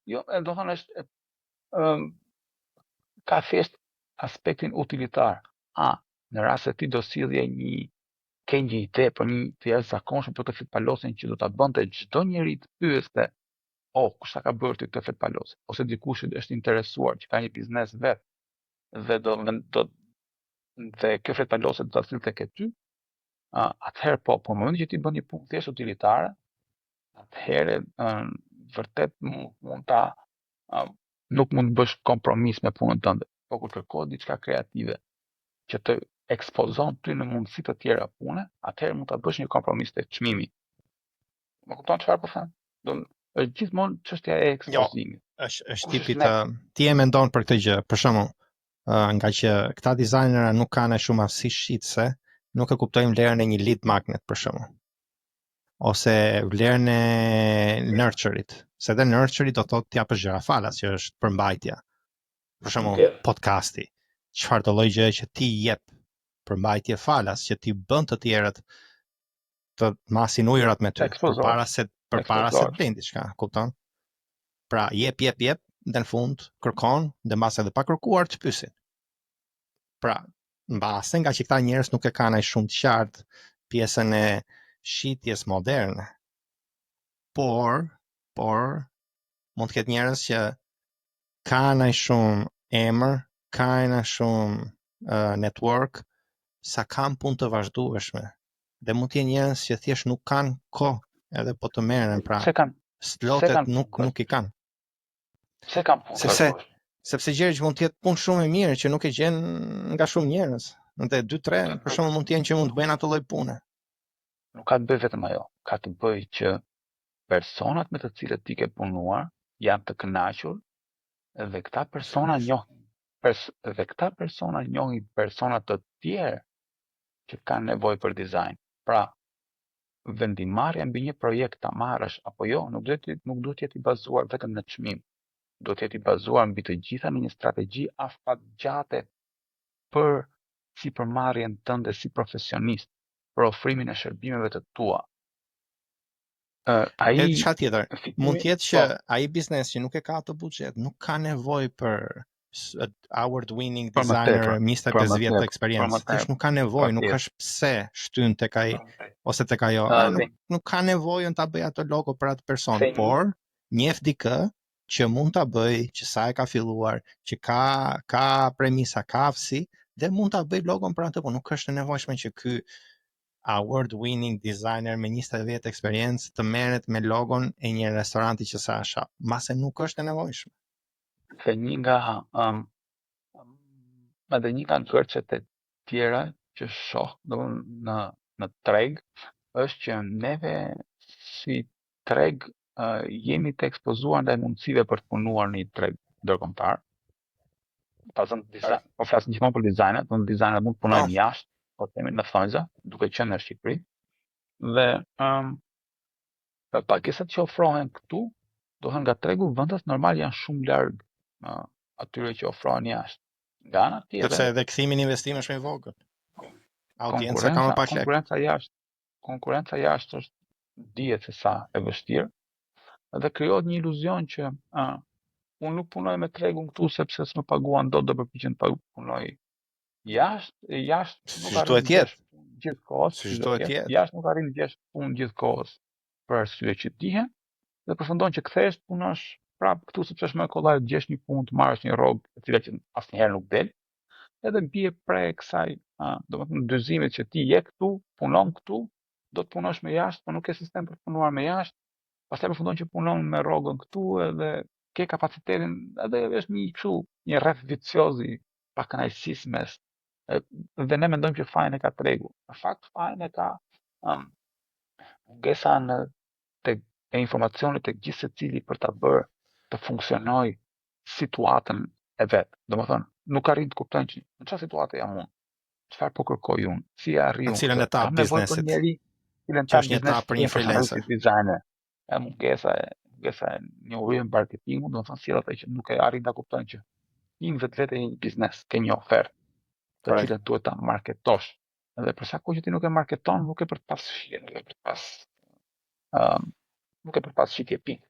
Jo, do të thënë është ka thjesht aspektin utilitar. Në rast se ti do sillje ke një ide për një të jashtëzakonshme për të flet palosin që do ta bënte çdo njeri të pyeste, kush ta ka bërë ty këtë flet palos? Ose dikush që është interesuar, që ka një biznes vet dhe dhe kjo flet palose do ta sillte ke ty, atëherë po në momentin që ti bën një punë thjesht utilitare, atëherë vërtet nuk mund të bësh kompromis me punën tënde. Po kur kërkohet diçka kreative që të ekspozon ty në mundësi të tjera pune, atëherë mund ta bësh një kompromis te çmimi. Më kupton çfarë po them? Është gjithmonë çështja e ekspozimit. Është tipi ti e mendon për këtë gjë, për shembull, nga që këta dizajnera nuk kanë shumë aftësi shitse, nuk e kuptojnë vlerën e një lead magnet për shembull. Ose vlerën e nurture-it. Se dhe nurture-it do thotë t'ja japësh gjëra falas, që është përmbajtja. Për shembull, podcasti. Çfarë do lloj gjëje që ti jep përmbajtje falas, që ti bën të tjerët të masin ujërat me ty, përpara se të bëjnë diçka, kupton? Pra, jep, dhe në fund kërkon, dhe mbas edhe pa kërkuar të pyesin. Pra, mbase nga që këta njerëz nuk e kanë ai shumë të qartë pjesën e shitjes moderne. Por mund të ketë njerëz që kanë ai shumë emër, kanë ai shumë network, sa kanë punë të vazhdueshme. Dhe mund të jenë njerëz që thjesht nuk kanë kohë edhe po të merren, pra slotet nuk i kanë. Pse kanë punë të vazhdueshme? Sepse gjëri që mund të jetë punë shumë e mirë që nuk e gjen nga shumë njerëz. Në 2-3 për shembull mund të jenë që mund të bëjnë atë lloj pune. Nuk ka të bëjë vetëm ajo, ka të bëjë që personat me të cilët ti ke punuar janë të kënaqur dhe këta persona njohin persona të tjerë që kanë nevojë për dizajn. Pra, vendimarrja mbi një projekt ta marrësh apo jo, nuk duhet të jetë i bazuar vetëm në çmim. Duhet të jetë i bazuar mbi të gjitha në një strategji afatgjate për sipërmarrjen tënde si profesionist, për ofrimin e shërbimeve të tua. Ai çka tjetër? Mund të jetë që ai biznes që nuk e ka atë buxhet, nuk ka nevojë për award winning designer 25 vjet të eksperiencë. Thjesht nuk ka nevojë, nuk ka pse shtyn tek ai ose tek ajo. Nuk ka nevojën ta bëj atë logo për atë person, por njeh dikë që mund ta bëj, që sa e ka filluar, që ka premisa, ka aftësi dhe mund ta bëj logon për atë, por nuk është e nevojshme që ky award winning designer me 20 vjet eksperiencë të merret me logon e një restoranti që sa shap. Mase nuk është e nevojshme. Dhe një nga ngërçet e tjera që shoh në treg është që neve si treg jemi të ekspozuar ndaj mundësive për të punuar në një treg ndërkombëtar. po flas gjithmonë për dizajnet, do dizajnet mund të punojnë jashtë, po themi në thonjza, duke qenë në Shqipëri. Dhe pagesat që ofrohen këtu, do thënë nga tregu vendas normal janë shumë larg atyre që ofrohen jashtë. Nga ana tjetër, sepse edhe kthimi i investimit është më i vogël. Audienca ka më pak lek. Konkurenca jashtë është dihet se sa e vështirë dhe krijohet një iluzion që unë nuk punoj me tregun këtu sepse s'më paguan dot, do përpiqem të punoj jashtë nuk arrin të gjesh gjithkohës, jashtë nuk arrin të gjesh punë gjithkohës për arsye që dihen dhe përfundon që kthehesh punosh prapë këtu sepse është më kollaj të gjesh një punë, të marrësh një rrogë e cila që asnjëherë nuk del. Edhe bie pre kësaj, domethënë dyzimit që ti je këtu, punon këtu, do të punosh me jashtë, por nuk ke sistem për të punuar me jashtë. Pastaj përfundon që punon me rrogën këtu edhe ke kapacitetin, edhe është një rreth vicioz i pakënaqësisë mes. Dhe ne mendojmë që fajin e ka tregu. Në fakt fajin e ka mungesa e informacionit tek gjithë secili për ta bërë të funksionojë situatën e vet. Domethënë, nuk arrin të kuptojnë që në çfarë situate jam unë, çfarë po kërkoj unë, si arrij unë. Në cilën etapë biznesit. Që është një etapë për një freelancer. Dizajner. E mungesa e njohurie marketingut, domethënë sjell ata që nuk e arrin ta kuptojnë që ti vetvete je një biznes, ke një ofertë, të cilën duhet ta marketosh. Edhe për sa kohë që ti nuk e marketon, nuk e për të pas shitje, nuk e për pas shitje pikë.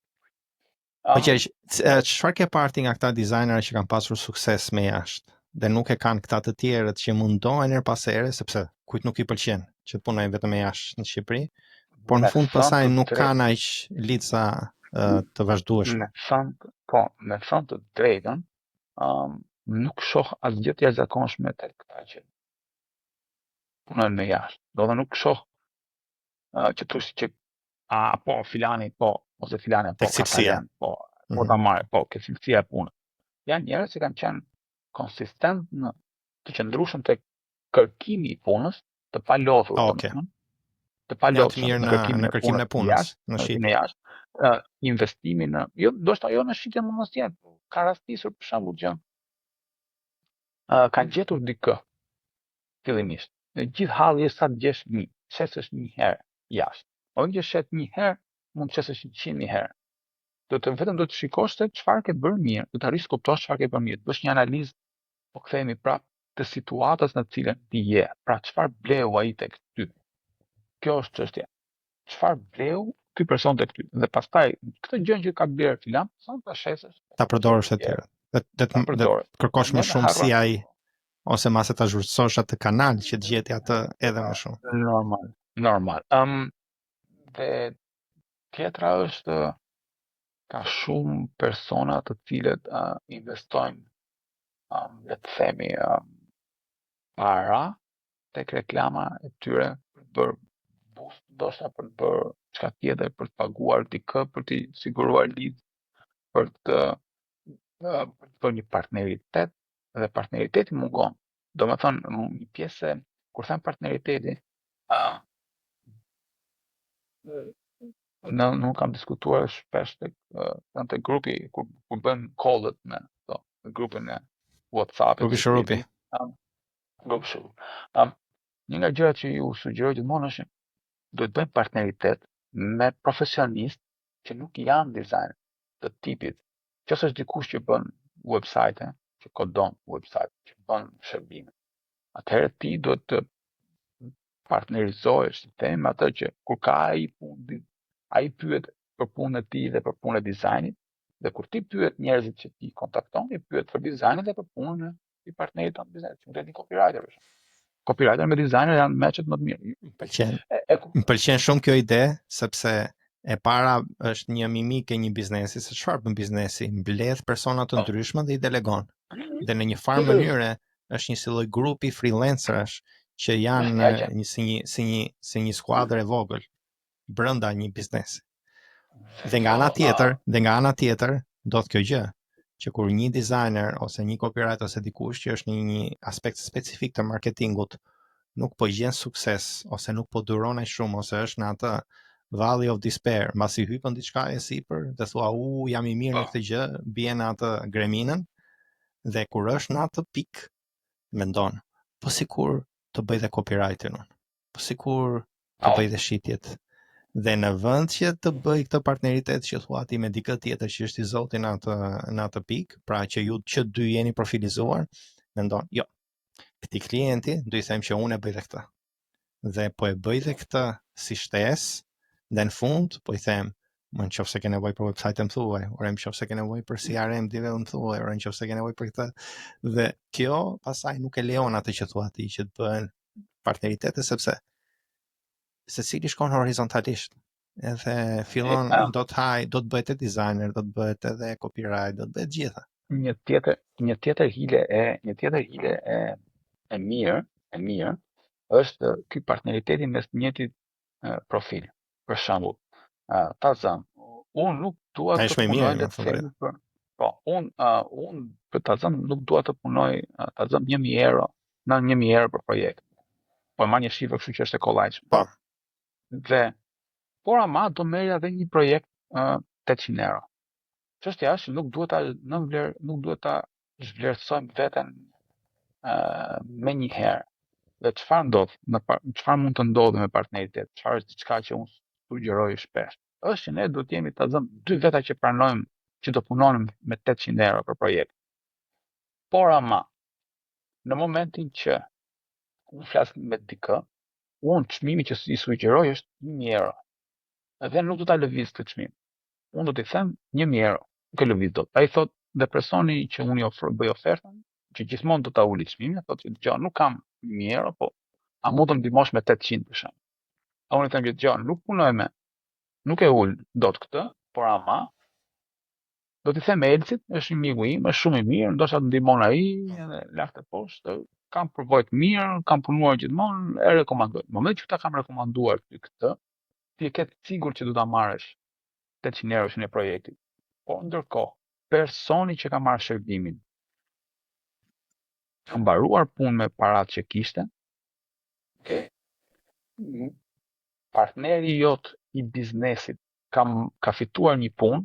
Çfarë ke parti nga këta dizajnerë që kanë pasur sukses me jashtë dhe nuk e kanë këta të tjerët që mundohen her pas here sepse kujt nuk i pëlqen që të punojnë vetëm me jashtë në Shqipëri, por në fund pasaj nuk kanë aq lica të vazhdueshme. Me thënë të drejtën, nuk shoh asgjë të jashtëzakonshme tek këta që punojnë me jashtë. Do të nuk shoh që thosh që po filani po ose filani po katalen, po ta marrë, po ke cilësia e punës. Janë njerëz që kanë qenë konsistent në të qëndrueshëm tek kërkimi i punës, të palodhur, të palodhur në kërkimin e punës, në shitje. Investimin në, jo, ndoshta jo në shitje më mos jetë, ka rastisur për shembull që kanë gjetur dikë fillimisht. Në gjithë halli sa të gjesh një, shesesh një herë jashtë. O që shet një herë, mund të shesesh 100 herë. Vetëm do të shikosh se çfarë ke bërë mirë, do të arrish të kuptosh çfarë ke bërë mirë, të bësh një analizë, po kthehemi prapë të situatës në të cilën ti je. Pra çfarë bleu ai tek ty? Kjo është çështja. Çfarë bleu ky person tek ty? Dhe pastaj këtë gjë që ka bërë filan, sa ta shesesh. Ta përdorësh të tjerë. Dhe të kërkosh më shumë si ai ose mase ta zhurtësosh atë kanal që të gjeti atë edhe më shumë. Normal. Dhe tjetra është ka shumë persona të cilët investojnë le të themi para tek reklama e tyre për të bërë boost, ndoshta për të bërë çka tjetër, për të paguar dikë, për të siguruar lidh, për të bërë një partneritet, dhe partneriteti mungon. Domethënë një pjesë, kur them partneriteti, nuk kam diskutuar shpesh tek grupi kur bën call-et me grupin e WhatsApp-it. Grupi Shurupi. Grupi Shurupi. Një nga gjërat që ju sugjeroj gjithmonë është duhet bëjmë partneritet me profesionistë që nuk janë dizajner të tipit. Qëse është dikush që bën website, që kodon website, që bën shërbime, atëherë ti do të partnerizohesh, si them, atë që kur ka ai pyet për punën e tij dhe për punën e dizajnit, dhe kur ti pyet njerëzit që ti kontakton, i pyet për dizajnin dhe për punën e partnerit të biznesit, që është një copywriter për shembull. Copywriter me dizajner janë matchet më të mirë. Më pëlqen shumë kjo ide, sepse e para është një mimik e një biznesi, se çfarë bën biznesi? Mbledh persona të ndryshme dhe i delegon. Dhe në një farë mënyre është një lloj grupi freelancerash që janë si një skuadër e vogël brenda një biznesi. Dhe nga ana tjetër, ndodh kjo gjë, që kur një dizajner ose një copywriter ose dikush që është një aspekt specifik të marketingut nuk po gjen sukses ose nuk po duron aq shumë ose është në atë valley of despair, mbasi hypën diçka e sipër dhe thua jam i mirë në këtë gjë, bie në atë greminën Dhe kur është në atë pikë, mendon, po sikur të bëj dhe copyrightin unë, po sikur të bëj dhe shitjet. Dhe në vend që të bëj këtë partneritet që thua ti me dikë tjetër që është i zoti në atë pikë, pra që ju që dy jeni profilizuar, mendon, jo, këtij klienti do i them që unë e bëj dhe këtë. Dhe po e bëj dhe këtë si shtesë, dhe në fund po i them, më në qofë se ke nevoj për website më thuaj, ore në qofë se ke nevoj për CRM develop më thuaj, ore në qofë se ke nevoj për këtë. Dhe kjo pasaj nuk e lejon atë që thua ti që të bëhen partneritete, sepse se cili shkon horizontalisht. Edhe fillon do të bëhet e designer, do të bëhet edhe copyright, do të bëhet gjitha. Një tjetër hile e mirë është ky partneriteti mes njëjtit profil. Për shembull, Tazam, unë nuk dua të punoj le të themi për unë për Tazam nuk dua të punoj Tazam 1000 euro, në 1000 euro për projekt. Po marr një shifër kështu që është e kollajshme. Po. Dhe por ama do merrja edhe një projekt 800 euro. Çështja është nuk duhet ta zhvlerësojmë veten me një herë. Dhe çfarë ndodh? Çfarë mund të ndodhë me partneritet? Çfarë është diçka që unë sugjeroj shpesh? Është që ne do të jemi ta zëm dy veta që pranojmë që do punonim me 800 euro për projekt. Por ama në momentin që unë flas me dikë, unë çmimi që i sugjeroj është 1000 euro. Dhe nuk do ta lëviz këtë çmim. Unë do t'i them 1000 euro, nuk e lëviz dot. Ai thot dhe personi që unë i bëj ofertën, që gjithmonë do ta uli çmimin, thotë që nuk kam 1000 euro, po a mund të ndihmosh me 800 për shemb. Unë i them që nuk e ul dot këtë, por ama do t'i them Elcit, është një miku im, është shumë i mirë, ndoshta të ndihmon ai, edhe lart e poshtë, kam përvojë të mirë, kam punuar gjithmonë, e rekomandoj. Në momentin që ta kam rekomanduar ty këtë, ti e ke sigurt që do ta marrësh 800 euro në projektin. Po ndërkohë, personi që ka marrë shërbimin ka mbaruar punë me paratë që kishte. Okay. Partneri jot i biznesit ka fituar një punë,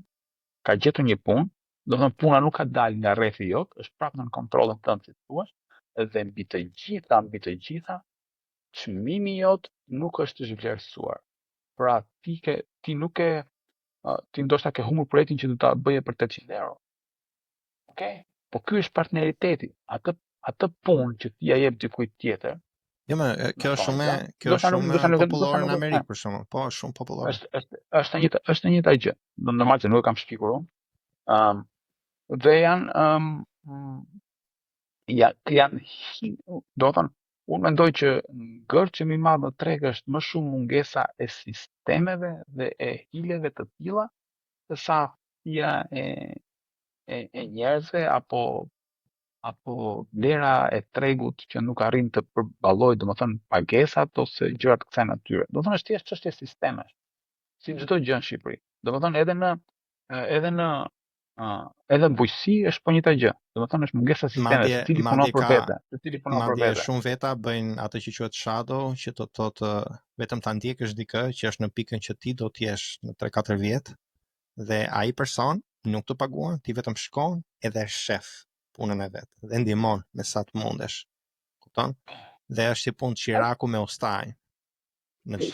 ka gjetur një punë, do të thonë puna nuk ka dalë nga rrethi jot, është prapë në kontrollin tënd si thua, dhe mbi të gjitha, çmimi jot nuk është zhvlerësuar. Pra ti nuk e ti ndoshta ke humbur projektin që do ta bëje për 800 euro. Okej? Po ky është partneriteti. Atë punë që ti ja jep dikujt tjetër. Jo, kjo është shumë popullore në Amerikë për shembull. Po, është shumë popullore. Është një gjë. Normal se nuk e kam shpikur unë. Dhe janë do të thonë, unë mendoj që gërçi më i madh në treg është më shumë mungesa e sistemeve dhe e hileve të tilla sesa fia e njerëzve apo vlera e tregut që nuk arrin të përballojë, domethënë pagesat ose gjërat kësaj natyre. Domethënë është thjesht çështje sistemesh. Si çdo gjë në Shqipëri. Domethënë edhe në bujqësi është po njëjta gjë. Domethënë është mungesa sisteme, secili punon për vete, Madje shumë veta bëjnë atë që quhet shadow, që do të thotë vetëm ta ndjekësh dikë që është në pikën që ti do të jesh në 3-4 vjet dhe ai person nuk të paguan, ti vetëm shkon edhe shef punën e vet dhe ndihmon me sa të mundesh. Kupton? Dhe është si punë çiraku me ustaj.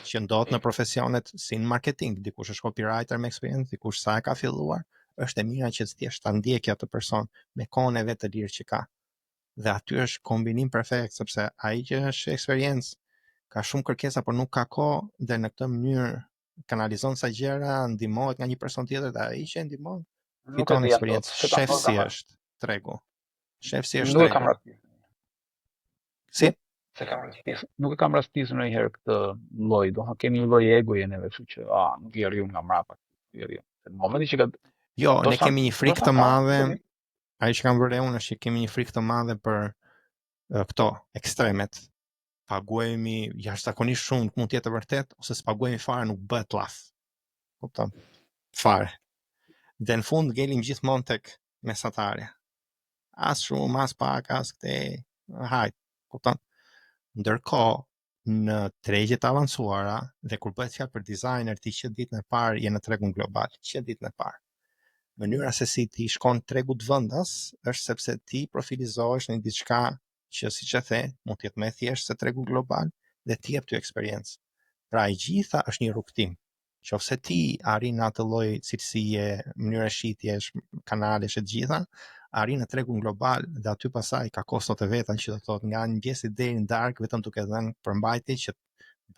Që ndodh në profesionet si në marketing, dikush është copywriter me eksperiencë, dikush sa e ka filluar, është e mira që thjesht ta ndjekë atë person me kohën e vet të lirë që ka. Dhe aty është kombinim perfekt, sepse ai që është eksperiencë ka shumë kërkesa, por nuk ka kohë dhe në këtë mënyrë kanalizon sa gjëra, ndihmohet nga një person tjetër dhe ai që ndihmon fiton eksperiencë. Shef si është tregu. Nuk e kam rastisur. Si? Nuk e kam rastisur ndonjëherë këtë lloj, do të thonë kemi një lloj egoje neve, kështu që nuk i arriu nga mbrapa. Në momentin që ne kemi një frikë të madhe. Ai që kam vërë unë është që kemi një frikë të madhe për këto ekstremet. Paguajemi jashtëzakonisht shumë, mund të jetë vërtet, ose s'paguajemi fare, nuk bëhet llaf. Kupton? Fare. Dhe në fund ngelim gjithmonë tek mesatarja. As shumë, as pak, as këtej, hajt, kupton? Ndërkohë, në tregjet avancuara dhe kur bëhet fjalë për designer, ti që ditën e parë je në tregun global, që ditën e parë. Mënyra se si ti shkon tregut vendas është sepse ti profilizohesh në diçka që siç e the, mund të jetë më thjesht se tregu global dhe ti jep ty eksperiencë. Pra e gjitha është një rrugtim. Qofse ti arrin atë lloj cilësie, mënyre shitjesh, kanalesh e të gjitha, arrin në tregun global dhe aty pasaj ka kostot e veta që do thotë nga mëngjesi deri në darkë vetëm duke dhënë përmbajtje që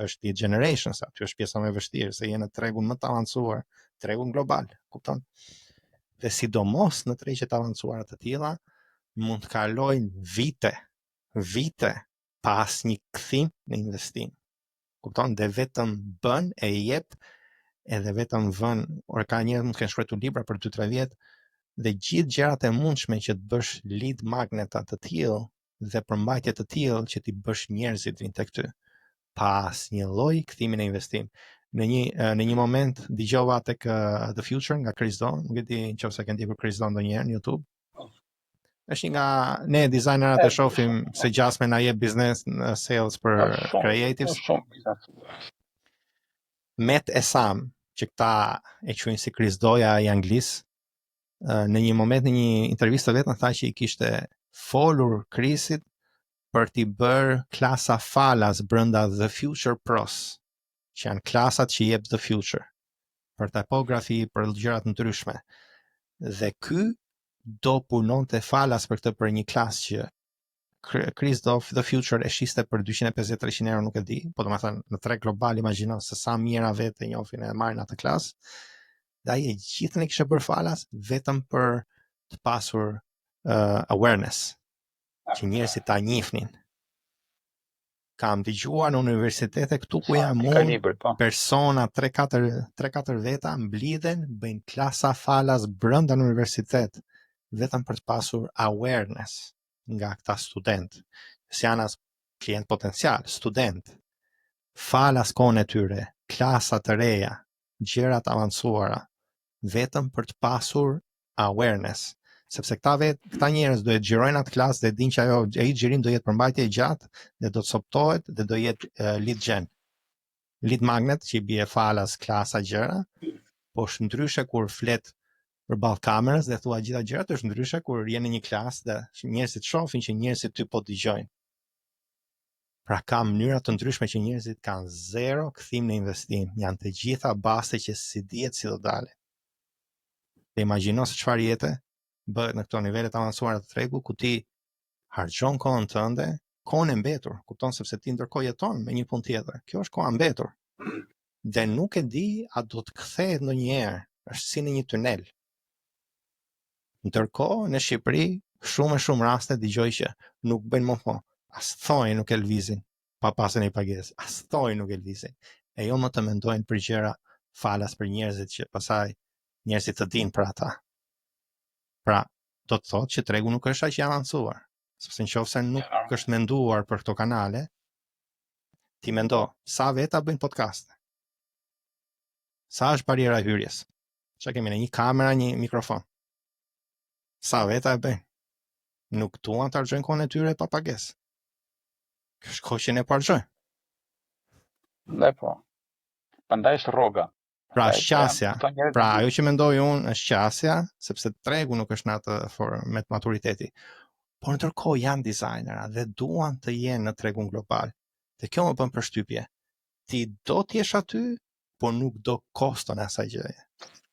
është lead generation, sa aty është pjesa më e vështirë se je në tregun më të avancuar, tregun global, kupton? Dhe sidomos në tregjet të avancuara të tilla mund të kalojnë vite pas një kthim në investim. Kupton, dhe vetëm bën e jep edhe vetëm vën, or ka njerëz mund të kenë shkruar libra për 2-3 vjet dhe gjithë gjërat e mundshme që të bësh lead magneta të tillë dhe përmbajtje të tillë që ti bësh njerëzit vinë tek ty pas një lloj kthimi në investim. Në një moment dëgjova tek The Future nga Chris Do, nuk e di nëse ke ndjekur Chris Do ndonjëherë në YouTube. Është një nga ne dizajnerat e shohim se gjasme na jep biznes në sales për creatives. Matt e Sam, që këta e quajnë si Chris Doja i Anglisë, në një moment në një intervistë vetëm tha që i kishte folur Chrisit për t'i bërë klasa falas brenda The Future Pros, që janë klasat që jep The Future, për typografi, për gjërat ndryshme. Dhe ky do punonte falas për këtë për një klasë që Chris do The Future e shiste për 250-300 euro, nuk e di, po do të thënë në treg global imagjino se sa mira vetë e njohin e marrin atë klasë. Dhe ai gjithën e kishte bërë falas vetëm për të pasur awareness, që njerëzit ta njihnin. Kam dëgjuar në universitete këtu ku jam unë, persona 3-4 veta mblidhen, bëjnë klasa falas brenda në universitet, vetëm për të pasur awareness nga këta student. Se janë as klient potencial, student. Falas kohën e tyre, klasa të reja, gjërat avancuara, vetëm për të pasur awareness. Sepse këta njerëz do të xhirojnë atë klasë dhe dinë që ai xhirim do jetë përmbajtje e gjatë dhe do të soptohet dhe do jetë lead gen. Lead magnet që i bie falas, klasa, gjëra, po është ndryshe kur flet përballë kamerës dhe thua gjitha gjërat, është ndryshe kur je në një klasë dhe njerëzit shohin që njerëzit ty po dëgjojnë. Pra ka mënyra të ndryshme që njerëzit kanë zero kthim në investim, janë të gjitha baste që si dihet si do dalin. Dhe imagjino se çfarë jete bëhet në këto nivele të avancuara të tregut ku ti harxhon kohën tënde, kohën e mbetur, kupton, sepse ti ndërkohë jeton me një punë tjetër. Kjo është koha mbetur. Dhe nuk e di a do të kthehet ndonjëherë, është si në një tunel. Ndërkohë në Shqipëri shumë raste dëgjoj që nuk bëjnë më po, as thojnë nuk e lvizin pa pasur një pagesë, as thojnë nuk e lvizin. E jo më të mendojnë për gjëra falas për njerëzit që pasaj njerëzit të dinë për ata. Pra, do të thotë që tregu nuk është aq i avancuar, sepse nëse nuk është menduar për këto kanale, ti mendo, sa veta bëjnë podcaste? Sa është bariera e hyrjes? Çka kemi në një kamerë, një mikrofon? Sa veta e bëjnë? Nuk duan të argjojnë kohën e tyre pa pagesë. Kjo është kohë që ne pargjojnë. Dhe po. Prandaj është rroga. Pra është qasja. Pra ajo që mendoj unë është qasja, sepse tregu nuk është në atë formë të maturiteti. Por ndërkohë janë dizajnera dhe duan të jenë në tregun global. Dhe kjo më bën përshtypje. Ti do të jesh aty, por nuk do koston asaj gjëje.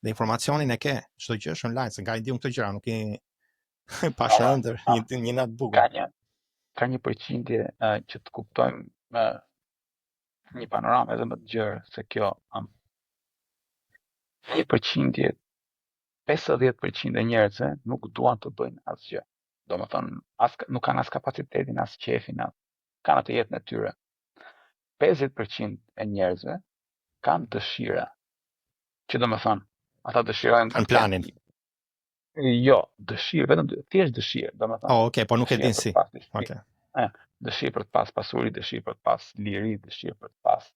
Dhe informacionin e ke, çdo gjë është online, se nga i di unë këtë gjëra, nuk i pashëndër, një natë bukur. Ka një përqindje që të kuptojmë një panoramë edhe më të gjerë se kjo. Një përqindje, 50% e njerëzve nuk duan të bëjnë asgjë. Do më thonë, nuk kanë as kapacitetin, as qefin, kanë atë jetën e tyre. 50% e njerëzve kanë dëshira. Që do më thonë, ata dëshirojnë... Kanë planin. Jo, dëshirë, vetëm thjesht dëshirë, do më thonë. Okay, po nuk e din si. Okay. Dëshirë për të pas pasuri, dëshirë për të pas liri, dëshirë për të pas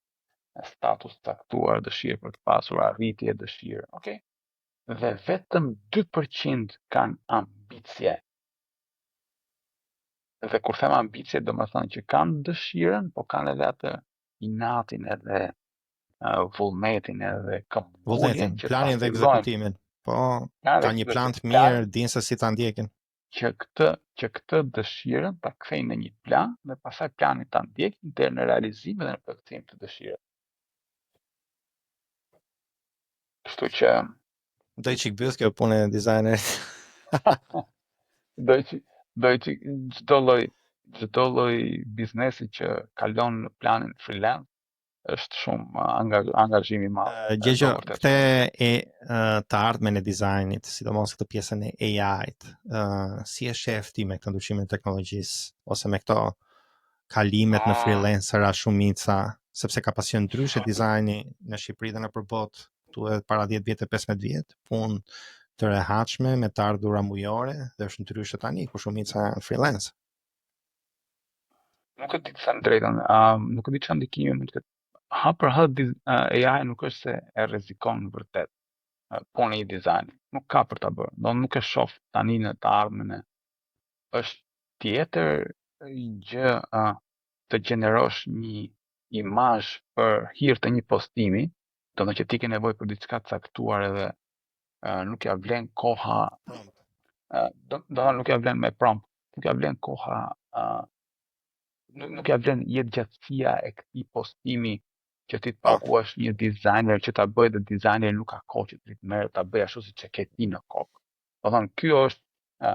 status caktuar, dëshirë për të pasur arritje, dëshirë, okay? Dhe vetëm 2% kanë ambicje. Dhe kur them ambicje, do më thonë që kanë dëshirën, po kanë edhe atë inatin edhe vullnetin edhe vullnetin, planin dhe ekzekutimin. Po, Kanë ka dhe një këto plan që të mirë, dinë se si ta ndjekin. që këtë dëshirën ta kthejnë në një plan dhe pastaj plani ta ndjekin deri në realizim dhe në plotësim të dëshirës. Kështu që Do i çik byth kjo punë e dizajnerit. do që çdo lloj biznesi që kalon në planin freelance është shumë angazhim i madh. Do Gjegjo, vërtet këte shumë. të ardhmen e dizajnit, sidomos këtë pjesën e AI-t, si e shef ti me këtë ndryshimin e teknologjisë, ose me këto kalimet në freelancera shumica, sepse ka pasion ndryshe dizajni në Shqipëri dhe në përbot, tu e para 10 vjetë e 15 vjetë, punë të rehatshme me të ardhura mujore, dhe është ndryshe tani, ku shumica janë freelance. Nuk e di të them drejtën, nuk e di çfarë ndikimi mund të ketë. Ha për ha AI nuk është se e rrezikon vërtet punën e dizajnit. Nuk ka për ta bërë. Do nuk e shoh tani në të ardhmen e është tjetër gjë të gjenerosh një imazh për hir të një postimi, domethënë që ti ke nevojë për diçka të caktuar edhe nuk ja vlen koha, nuk ja vlen me prompt, nuk ja vlen koha, nuk ja vlen jetëgjatësia e këtij postimi që ti të paguash një dizajner që ta bëjë dhe dizajneri nuk ka kohë që ti të merr ta bëj ashtu siç e ke ti në kokë. Do thonë ky është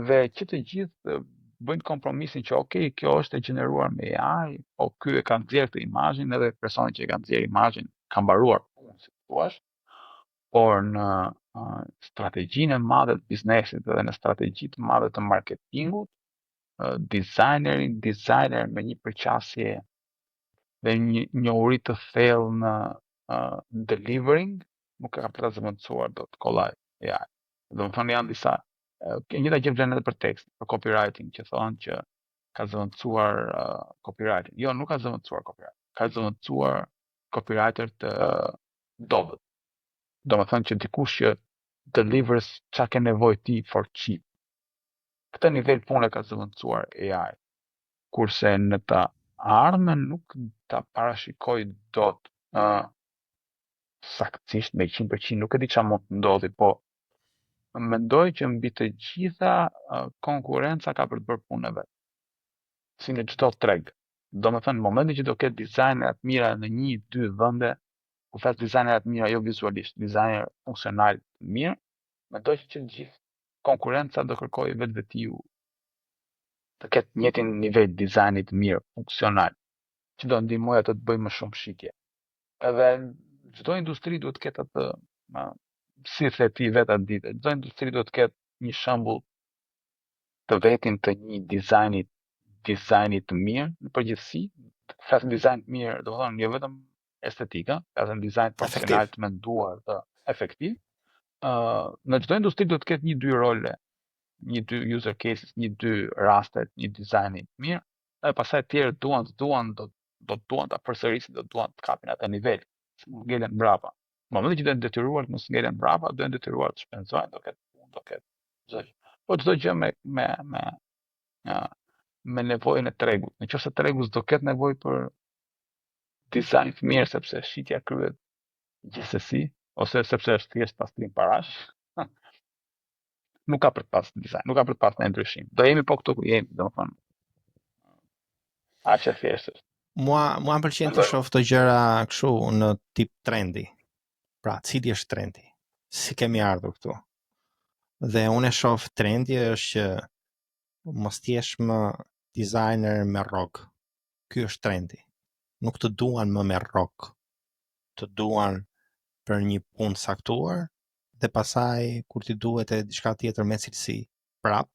dhe që të gjithë bëjnë kompromisin që okay, kjo është e gjeneruar me AI, po ky e ka nxjerrë këtë imazhin edhe personi që e ka nxjerrë imazhin ka mbaruar punën, si thua, por në strategjinë e madhe të biznesit dhe në strategjitë të madhe të marketingut, dizajner me një përqasje dhe një njohuri të thellë në delivering nuk ka për ta zëvendësuar dot kollaj AI. Do të thonë janë disa njëta gjë vlen edhe për tekst, për copywriting, që thonë që ka zëvendësuar copywriting. Jo, nuk ka zëvendësuar copywriting. Ka zëvendësuar copywriter të dobët. Do të thonë që dikush që delivers çka ke nevojë ti for cheap. Këtë nivel pune ka zëvendësuar AI. Kurse në të ardhmen nuk ta parashikoj dot saktësisht me 100%, nuk e di çfarë mund të ndodhi, po mendoj që mbi të gjitha konkurenca ka për të bërë punën e vet. Si në çdo treg. Domethënë në momentin që do ketë dizajnera të mira në 1-2 vende, ku flas dizajnera të mira jo vizualisht, dizajner funksional të mirë, mendoj që të gjithë konkurenca do kërkojë vetvetiu të ketë njëjtin nivel dizajni të mirë, funksional, që do ndihmojë atë të bëjë më shumë shitje. Edhe çdo industri duhet të ketë atë, si the ti vetë atë ditë, çdo industri duhet të ketë një shembull të vetin të një dizajni të mirë në përgjithësi. Flasë dizajn të mirë, do të thonë jo vetëm estetika, flasë dizajn funksional të menduar, të efektiv. Në çdo industri duhet të ketë 1-2 role, 1-2 user cases, 1-2 raste, një dizajni të mirë, dhe pastaj të tjerë do duan ta përsërisin, do duan të kapin atë nivel, ngelen mbrapa. Në momentin që do të detyruar të mos ngelen mbrapa, do të detyruar të shpenzojnë, do ketë punë, do ketë çdo gjë. Po çdo gjë me nevojën e tregut. Nëse tregu s'do ketë nevojë për dizajn të mirë sepse shitja kryhet gjithsesi, ose sepse është thjesht pastrim parash, nuk ka për të pas dizajn, nuk ka për të pas në ndryshim. Do jemi po këtu ku jemi, domethënë. Aq e thjeshtë është. Mua më pëlqen të shoh këto gjëra kështu në tip trendi. Pra, cili është trendi? Si kemi ardhur këtu? Dhe unë e shoh trendi është që mos t'jesh më designer me rrog. Ky është trendi. Nuk të duan më me rrog. Të duan për një punë saktuar dhe pasaj kur ti duhet e diçka tjetër me cilësi prap.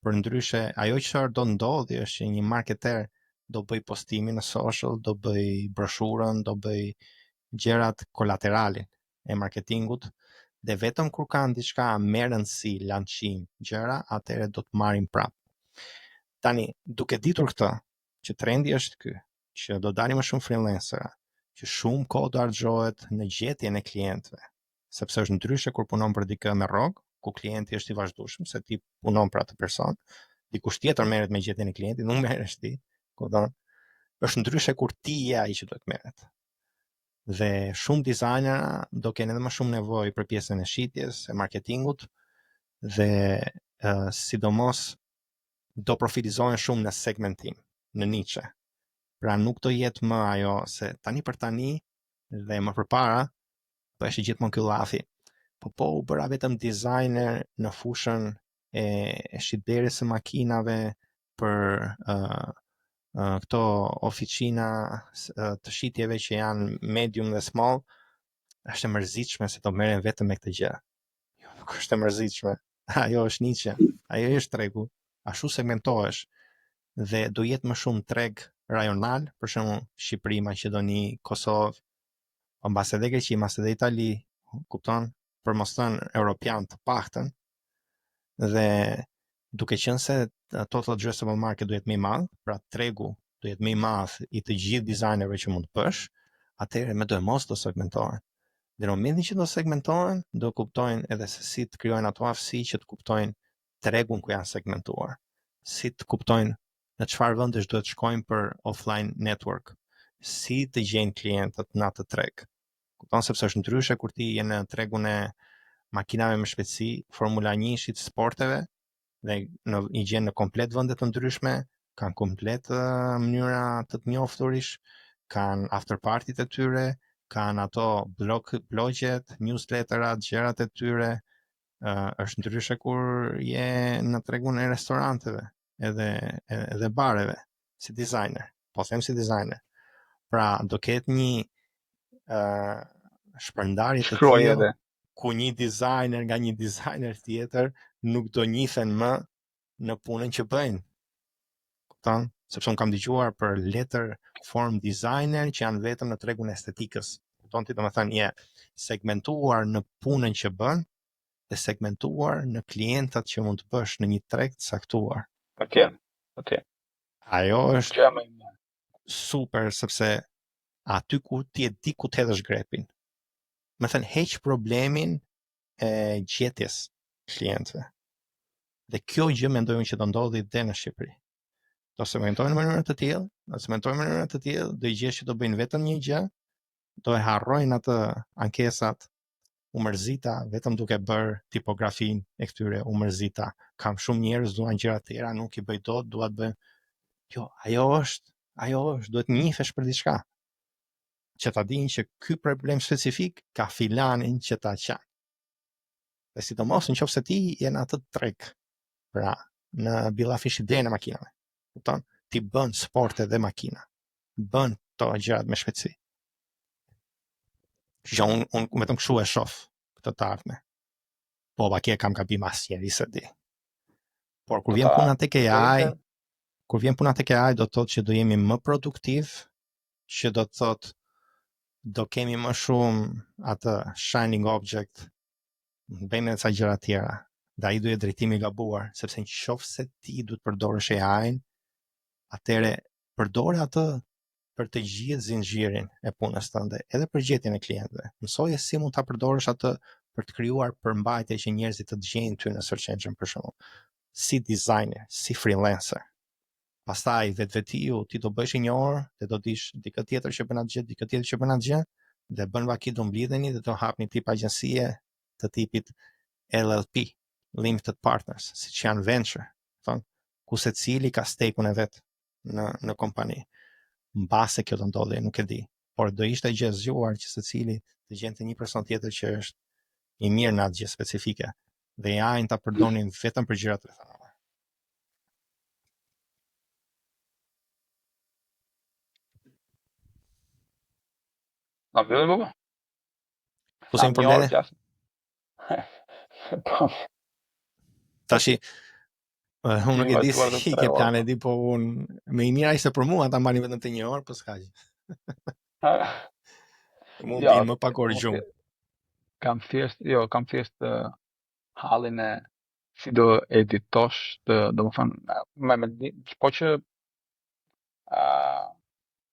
Për ndryshe, ajo që do ndodhi është që një marketer do bëj postimin në social, do bëj broshurën, do bëj gjërat kolateralin e marketingut, dhe vetëm kur kanë diçka me rëndësi, lançim, gjëra, atëherë do të marrin prap. Tani, duke ditur këtë, që trendi është ky, që do dalin më shumë freelancera, që shumë kohë do harxohet në gjetjen e klientëve, sepse është ndryshe kur punon për dikë me rrog, ku klienti është i vazhdueshëm, se ti punon për atë person, dikush tjetër merret me gjetjen e klientit, nuk merresh ti, kupton? Është ndryshe kur ti je ai që duhet merret. Dhe shumë dizajnera do kenë edhe më shumë nevojë për pjesën e shitjes, e marketingut dhe sidomos do profilizohen shumë në segmentim, në niche. Pra nuk do jetë më ajo se tani për tani dhe më përpara po është gjithmonë ky llafi. Po u bëra vetëm designer në fushën e shitblerjes së makinave për këto oficina të shitjeve që janë medium dhe small. Është e mërzitshme se do merren vetëm me këtë gjë. Jo, nuk është e mërzitshme. Ajo është niche. Ajo është tregu. Ashtu segmentohesh dhe do jetë më shumë treg rajonal, për shembull Shqipëri, Maqedoni, Kosovë, mbas edhe Greqi, mbas edhe Itali, kupton? Për mos thënë europian të paktën. Dhe duke qenë se total addressable market do jetë më i madh, pra tregu do jetë më i madh i të gjithë dizajnerëve që mund të bësh, atëherë më do e mos do segmentohen. Dhe në momentin që do segmentohen, do kuptojnë edhe se si të krijojnë ato aftësi që të kuptojnë tregun ku janë segmentuar. Si të kuptojnë në çfarë vendesh duhet shkojnë për offline network. Si të gjejnë klientët në atë treg. Kupton, sepse është ndryshe kur ti je në tregun e makinave me shpejtësi, Formula 1-shit, sporteve, dhe i gjen në komplet vende të ndryshme, kanë komplet mënyra të njofturish, kanë after party-t e tyre, kanë ato blogjet, newsletterat, gjërat e tyre. Është ndryshe kur je në tregun e restoranteve, edhe bareve, si designer. Po them si designer. Pra, do ketë një shpërndarje të tillë ku një designer nga një designer tjetër nuk do njihen më në punën që bëjnë. Kupton? Sepse unë kam dëgjuar për letter form designer që janë vetëm në tregun e estetikës. Kupton ti, domethënë je segmentuar në punën që bën dhe segmentuar në klientët që mund të bësh në një treg të saktuar. Okay. Ajo është super, sepse aty ku ti e di ku të hedhësh grepin. Me thënë, heq problemin e gjetjes klientëve. Dhe kjo gjë mendoj unë që do ndodhi dhe në Shqipëri. Do segmentojnë në mënyrë të tillë, do i gjesh që do bëjnë vetëm një gjë, do e harrojnë atë ankesat, u mërzita vetëm duke bërë tipografinë e këtyre, u mërzita. Kam shumë njerëz duan gjëra të tjera, nuk i bëj dot, dua të bëj. Jo, ajo është, duhet njihesh për diçka. Që ta dinë që ky problem specifik ka filanin që ta qanë. Dhe sidomos nëse ti je në atë treg, pra në billafishin e makinave. Kupton? Ti bën sporte dhe makina. Bën to gjërat me shpejtësi. Që unë vetëm kështu e shoh këtë të ardhme. Po, bakje kam gabim asnjëri se di. Por kur vjen puna tek AI, do të thotë që do jemi më produktiv, që do të thotë do kemi më shumë atë shining object, bëjmë edhe ca gjëra të tjera. Dhe ai do jetë drejtimi i gabuar, sepse nëse ti duhet përdorësh AI-n, atëre përdore atë për të gjithë zinxhirin e punës tënde, edhe për gjetjen e klientëve. Mësoje si mund ta përdorësh atë për të krijuar përmbajtje që njerëzit të gjejnë ty në search engine për shembull. Si designer, si freelancer. Pastaj vetvetiu ti do bësh një orë dhe do dish dikë tjetër që bën atë gjë, dhe bën vaki do mblidheni dhe do hapni tip agjencie të tipit LLP, Limited Partners, siç janë venture, thon, ku secili ka stake-un e vet në kompani. Mbase kjo do ndodhi, nuk e di, por do ishte gjë zgjuar që secili të gjente një person tjetër që është i mirë në atë gjë specifike dhe AI-n ta përdonin vetëm për gjërat rrethana. Na mbyllim baba? Po se probleme? Tashi, unë nuk e di si ke plane, di, po unë me i mira ishte për mua ta mbani vetëm të 1 orë, po s'ka gjë. Mund të më pak orë gjumë. Kam thjesht hallin e si do editosh, domethënë, po që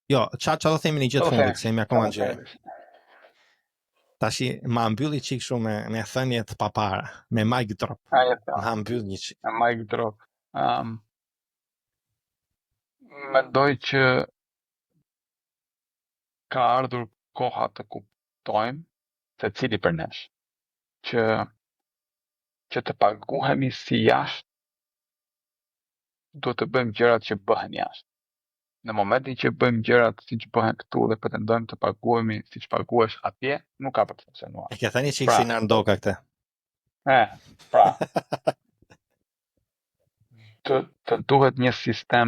jo, çfarë do themi në gjithë fundit, se jemi akoma gjë. Tashi ma mbylli çik shumë me thënie të papara, me mic drop. Ma mbyll një çik. Me mic drop. Mendoj që ka ardhur koha të kuptojmë se cili për nesh që të paguhemi si jashtë, duhet të bëjmë gjërat që bëhen jashtë. Në momentin që bëjmë gjërat siç bëhen këtu dhe pretendojmë të paguhemi siç paguhesh atje, nuk ka për të funksionuar. E ke thënë çik si Nardoka këtë. Pra, të duhet një sistem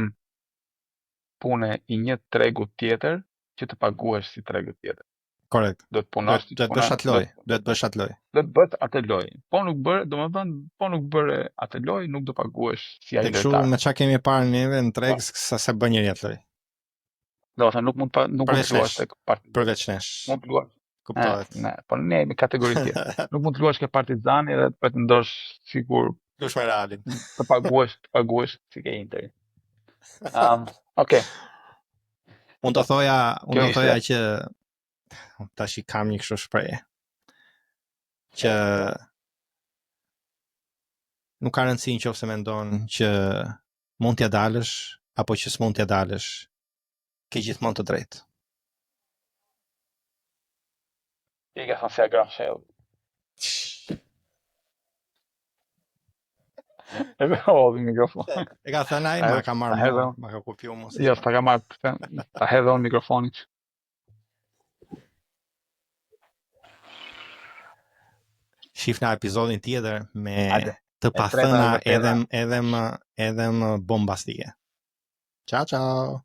pune i një tregu tjetër që të paguhesh si tregu tjetër. Korrekt. Do të punosh Do të bësh atë lojë, do të bësh atë lojë. Do të bëhet atë lojë. Po nuk bëre, domethënë, po nuk bëre atë lojë, nuk do paguhesh si ai lojtar. Kështu me çka kemi parë neve në treg se bën njëri atë lojë. Domethënë nuk mund të luash tek Partizani. Përveç nesh. Mund të luash. Kuptohet. Ne, po ne jemi kategori tjetër. Nuk mund të luash ke Partizani dhe të pretendosh sigur luash me Realin. Të paguhesh si ke Interi. Okay. Unë do thoja që tash I kam një kështu shprehje që nuk ka rëndësi nëse mendon që mund t'ja dalësh apo që s'mund t'ja dalësh, ke gjithmonë të drejtë. I ka thënë se gra shell. E me hodhi mikrofon. E ka thënë ai, ma ka marrë, ma ka kopju mos. Jo, s'ta ka marrë, ta hedhë on mikrofonit. Shifna episodin tjetër me të pathëna edhe më bombastike. Ciao ciao.